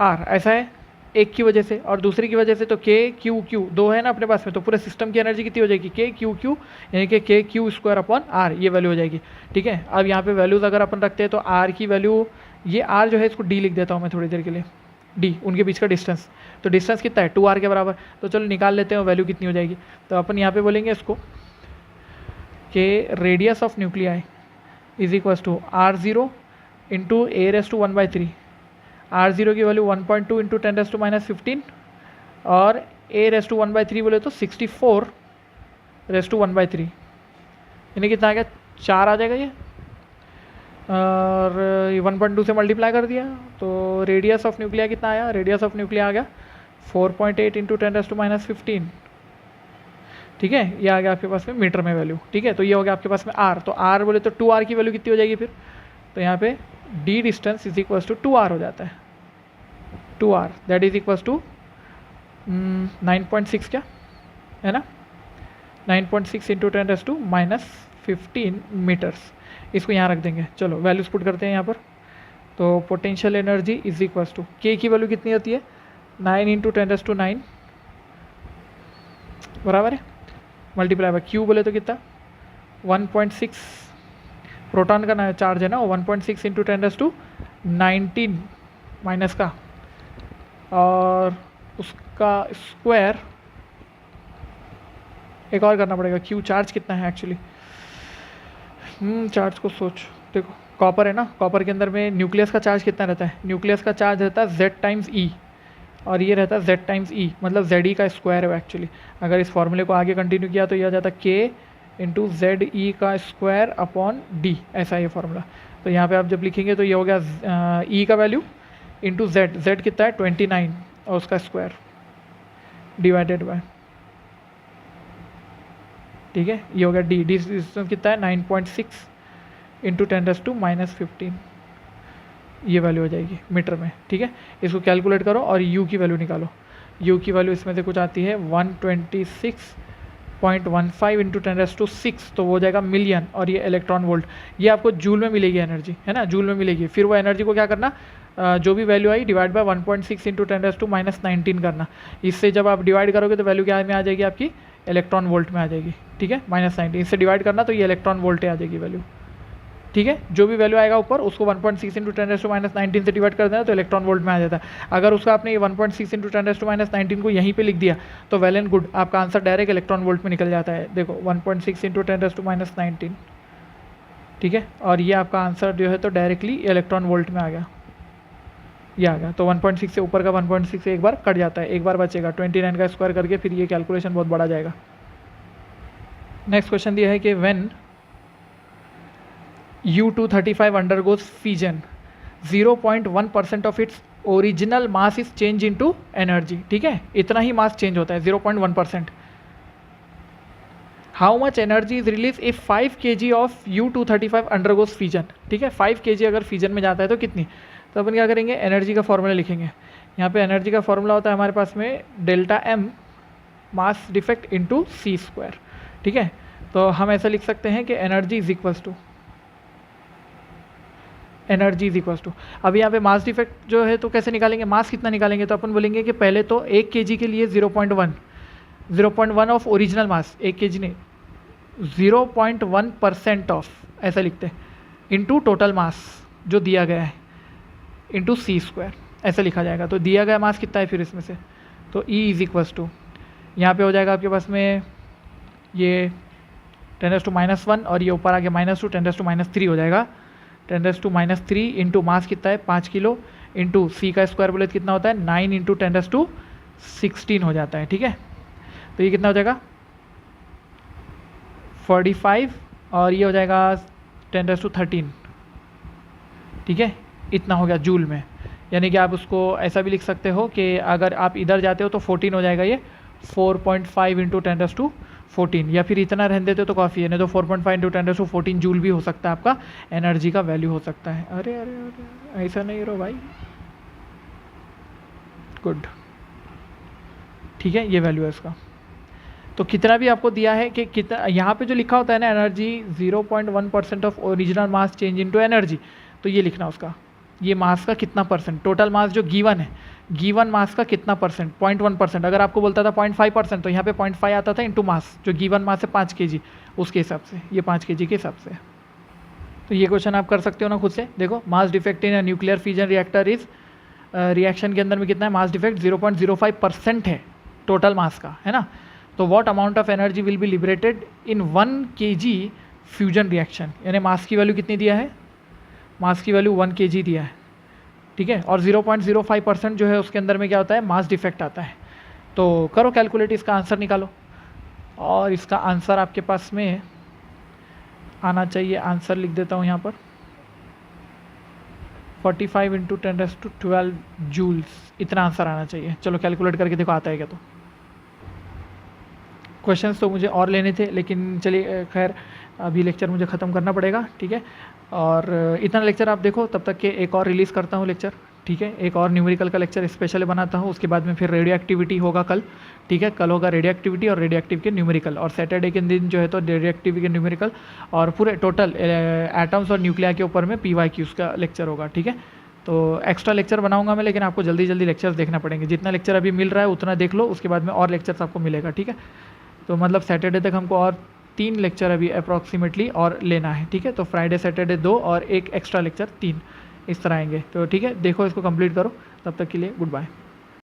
R। ऐसा है एक की वजह से, और दूसरी की वजह से तो KQQ दो है ना अपने पास में, तो पूरे सिस्टम की एनर्जी कितनी हो जाएगी KQQ, यानी कि KQ² अपॉन R, ये वैल्यू हो जाएगी। ठीक है, अब यहाँ पे वैल्यूज़ अगर अपन रखते हैं तो R की वैल्यू, ये R जो है इसको D लिख देता हूँ मैं थोड़ी देर के लिए, D उनके बीच का डिस्टेंस, तो डिस्टेंस कितना है 2r के बराबर। तो चलो निकाल लेते हैं वैल्यू कितनी हो जाएगी। तो अपन यहाँ पे बोलेंगे इसको कि radius of nuclei is equals to R0 into A⁻⁴। R0 की वैल्यू 1.2 इंटू 10⁻⁻15 और A⁻⁴ बोले तो 64⁻⁴, यानी कितना आ गया 4 आ जाएगा ये, और 1.2 से मल्टीप्लाई कर दिया तो रेडियस ऑफ न्यूक्लिया कितना आया, रेडियस ऑफ न्यूक्लिया आ गया 4.8 इंटू 10⁻⁻15। ठीक है, ये आ गया आपके पास में मीटर में वैल्यू। ठीक है, तो ये हो गया आपके पास में R, तो R बोले तो 2r की वैल्यू कितनी हो जाएगी फिर, तो यहाँ पे D distance is equals to 2r हो जाता है, 2r that is equals to 9.6 क्या है ना, 9.6 इंटू 10⁻⁻15 मीटर्स। इसको यहाँ रख देंगे। चलो वैल्यूज पुट करते हैं यहाँ पर। तो potential energy is equals to K की वैल्यू कितनी होती है 9 इंटू 10⁻⁹ बराबर है, मल्टीप्लाई बाय Q बोले तो कितना 1.6, प्रोटॉन का चार्ज है ना, 1.6 इंटू 10⁻19 माइनस का, और उसका स्क्वायर एक और करना पड़ेगा। Q चार्ज कितना है एक्चुअली, चार्ज को सोच, देखो कॉपर है ना, कॉपर के अंदर में न्यूक्लियस का चार्ज कितना रहता है, न्यूक्लियस का चार्ज रहता है Z टाइम्स E, और ये रहता है Z टाइम्स E, मतलब ZE का स्क्वायर है एक्चुअली। अगर इस फॉर्मूले को आगे कंटिन्यू किया तो यह आ जाता है K इंटू ZE का स्क्वायर अपॉन D, ऐसा ये फॉर्मूला। तो यहाँ पे आप जब लिखेंगे तो ये हो गया E का वैल्यू इंटू Z कितना है 29 और उसका स्क्वायर डिवाइडेड बाय, ठीक है, ये हो गया D डिस्टेंस कितना है 9.6 इंटू 10⁻⁻15, ये वैल्यू हो जाएगी मीटर में। ठीक है, इसको कैलकुलेट करो और U की वैल्यू निकालो। U की वैल्यू इसमें से कुछ आती है 126.15 इंटू 10⁻⁶, तो वो हो जाएगा मिलियन, और ये इलेक्ट्रॉन वोल्ट, ये आपको जूल में मिलेगी एनर्जी, है ना, जूल में मिलेगी। फिर वो एनर्जी को क्या करना, जो भी value I divide by 1.6 into 10⁻⁻19 करना। इससे जब आप डिवाइड करोगे तो वैल्यू क्या में आ जाएगी आपकी, इलेक्ट्रॉन वोल्ट में आ जाएगी। ठीक है, -19 इससे डिवाइड करना तो ये इलेक्ट्रॉन वोल्ट आ जाएगी वैल्यू। ठीक है, जो भी वैल्यू आएगा ऊपर उसको 1.6 इंटू 10⁻⁻19 से डिवाइड कर देना तो इलेक्ट्रॉन वोल्ट में आ जाता है। अगर उसका आपने ये 1.6 इंटू 10⁻⁻19 को यहीं पे लिख दिया तो वेल एंड गुड, आपका आंसर डायरेक्ट इलेक्ट्रॉन वोल्ट में निकल जाता है। देखो 1.6 इंटू 10⁻⁻19, ठीक है, और ये आपका आंसर जो है तो डायरेक्टली इलेक्ट्रॉन वोल्ट में आ गया, ये आ गया। तो 1.6 से ऊपर का 1.6 से एक बार कट जाता है, एक बार बचेगा 29 का स्क्वायर करके, फिर ये कैलकुलेशन बहुत बड़ा जाएगा। नेक्स्ट क्वेश्चन दिया है कि when U-235 undergoes fission 0.1% of its original mass is change into energy. ठीक है, इतना ही मास चेंज होता है 0.1%। How much energy is release if 5 kg of U-235 undergoes fission. ठीक है, 5 kg अगर फिजन में जाता है तो कितनी, तो अपन क्या करेंगे, एनर्जी का फॉर्मूला लिखेंगे। यहाँ पे एनर्जी का फॉर्मूला होता है हमारे पास में ΔM mass defect into C²। ठीक है, तो हम ऐसा लिख सकते हैं कि energy is equals to, energy is equals to, अभी यहाँ पे मास डिफेक्ट जो है तो कैसे निकालेंगे, मास कितना निकालेंगे, तो अपन बोलेंगे कि पहले तो 1 kg के लिए 0.1 ऑफ ओरिजिनल मास, 1 kg नहीं 0.1% ऑफ, ऐसा लिखते हैं, इंटू टोटल मास जो दिया गया है इंटू C², ऐसा लिखा जाएगा। तो दिया गया मास कितना है फिर इसमें से, तो E इज इक्वल्स टू यहाँ पे हो जाएगा आपके पास में ये 10⁻⁻1 और ये ऊपर आके -2 10⁻³ हो जाएगा। 10⁻³ इंटू मास कितना है 5 किलो इंटू सी का स्क्वायर बोले तो कितना होता है 9 इंटू 10⁻16 हो जाता है। ठीक है, तो ये कितना हो जाएगा 45 और ये हो जाएगा 10⁻13। ठीक है, इतना हो गया जूल में। यानी कि आप उसको ऐसा भी लिख सकते हो कि अगर आप इधर जाते हो तो 14 हो जाएगा, ये 4.5 इंटू 10⁻14 या फिर इतना रहने देते हो तो काफ़ी है, नहीं तो 4.5 इंटू 10⁻14 जूल भी हो सकता है, आपका एनर्जी का वैल्यू हो सकता है। अरे अरे अरे ऐसा नहीं रहो भाई, गुड। ठीक है, ये वैल्यू है इसका। तो कितना भी आपको दिया है कि कितना, यहाँ पे जो लिखा होता है ना energy 0.1% of original mass change into energy, तो ये लिखना उसका, ये मास का कितना परसेंट, टोटल मास जो गिवन है, गिवन मास का कितना परसेंट, 0.1%। अगर आपको बोलता था 0.5% तो यहाँ पे 0.5 आता था इंटू मास, जो गिवन मास है 5 kg, उसके हिसाब से ये 5 kg के हिसाब से। तो ये क्वेश्चन आप कर सकते हो ना खुद से। देखो, mass defect in nuclear fusion reactor is, reaction के अंदर में कितना है मास डिफेक्ट 0.05% है टोटल मास का, है ना। तो what amount of energy will be liberated in 1 kg fusion reaction, यानी मास की वैल्यू कितनी दिया है, मास की वैल्यू 1 kg दिया है। ठीक है, और 0.05% जो है उसके अंदर में क्या होता है मास डिफेक्ट आता है। तो करो कैलकुलेट, इसका आंसर निकालो, और इसका आंसर आपके पास में आना चाहिए, आंसर लिख देता हूँ यहाँ पर 45 इंटू 10⁻12 जूल्स, इतना आंसर आना चाहिए। चलो कैलकुलेट करके देखो आता है क्या। तो क्वेश्चंस तो मुझे और लेने थे, लेकिन चलिए खैर अभी लेक्चर मुझे ख़त्म करना पड़ेगा। ठीक है, और इतना लेक्चर आप देखो, तब तक के एक और रिलीज़ करता हूँ लेक्चर। ठीक है, एक और न्यूमेरिकल का लेक्चर स्पेशल बनाता हूँ, उसके बाद में फिर रेडियो एक्टिविटी होगा कल। ठीक है, कल होगा रेडियो एक्टिविटी और रेडियो एक्टिव के न्यूमेरिकल, और सैटरडे के दिन जो है तो रेडियो एक्टिव के न्यूमेरिकल और पूरे टोटल एटम्स और न्यूक्लिया के ऊपर में PYQs का लेक्चर होगा। ठीक है, तो एक्स्ट्रा लेक्चर बनाऊंगा मैं, लेकिन आपको जल्दी जल्दी लेक्चर्स देखना पड़ेंगे। जितना लेक्चर अभी मिल रहा है उतना देख लो, उसके बाद में और लेक्चर्स आपको मिलेगा। ठीक है, तो मतलब सैटरडे तक हमको और 3 लेक्चर अभी अप्रॉक्सीमेटली और लेना है। ठीक है, तो फ्राइडे सैटरडे 2 और एक एक्स्ट्रा लेक्चर 3 इस तरह आएंगे। तो ठीक है, देखो इसको कंप्लीट करो, तब तक के लिए गुड बाय।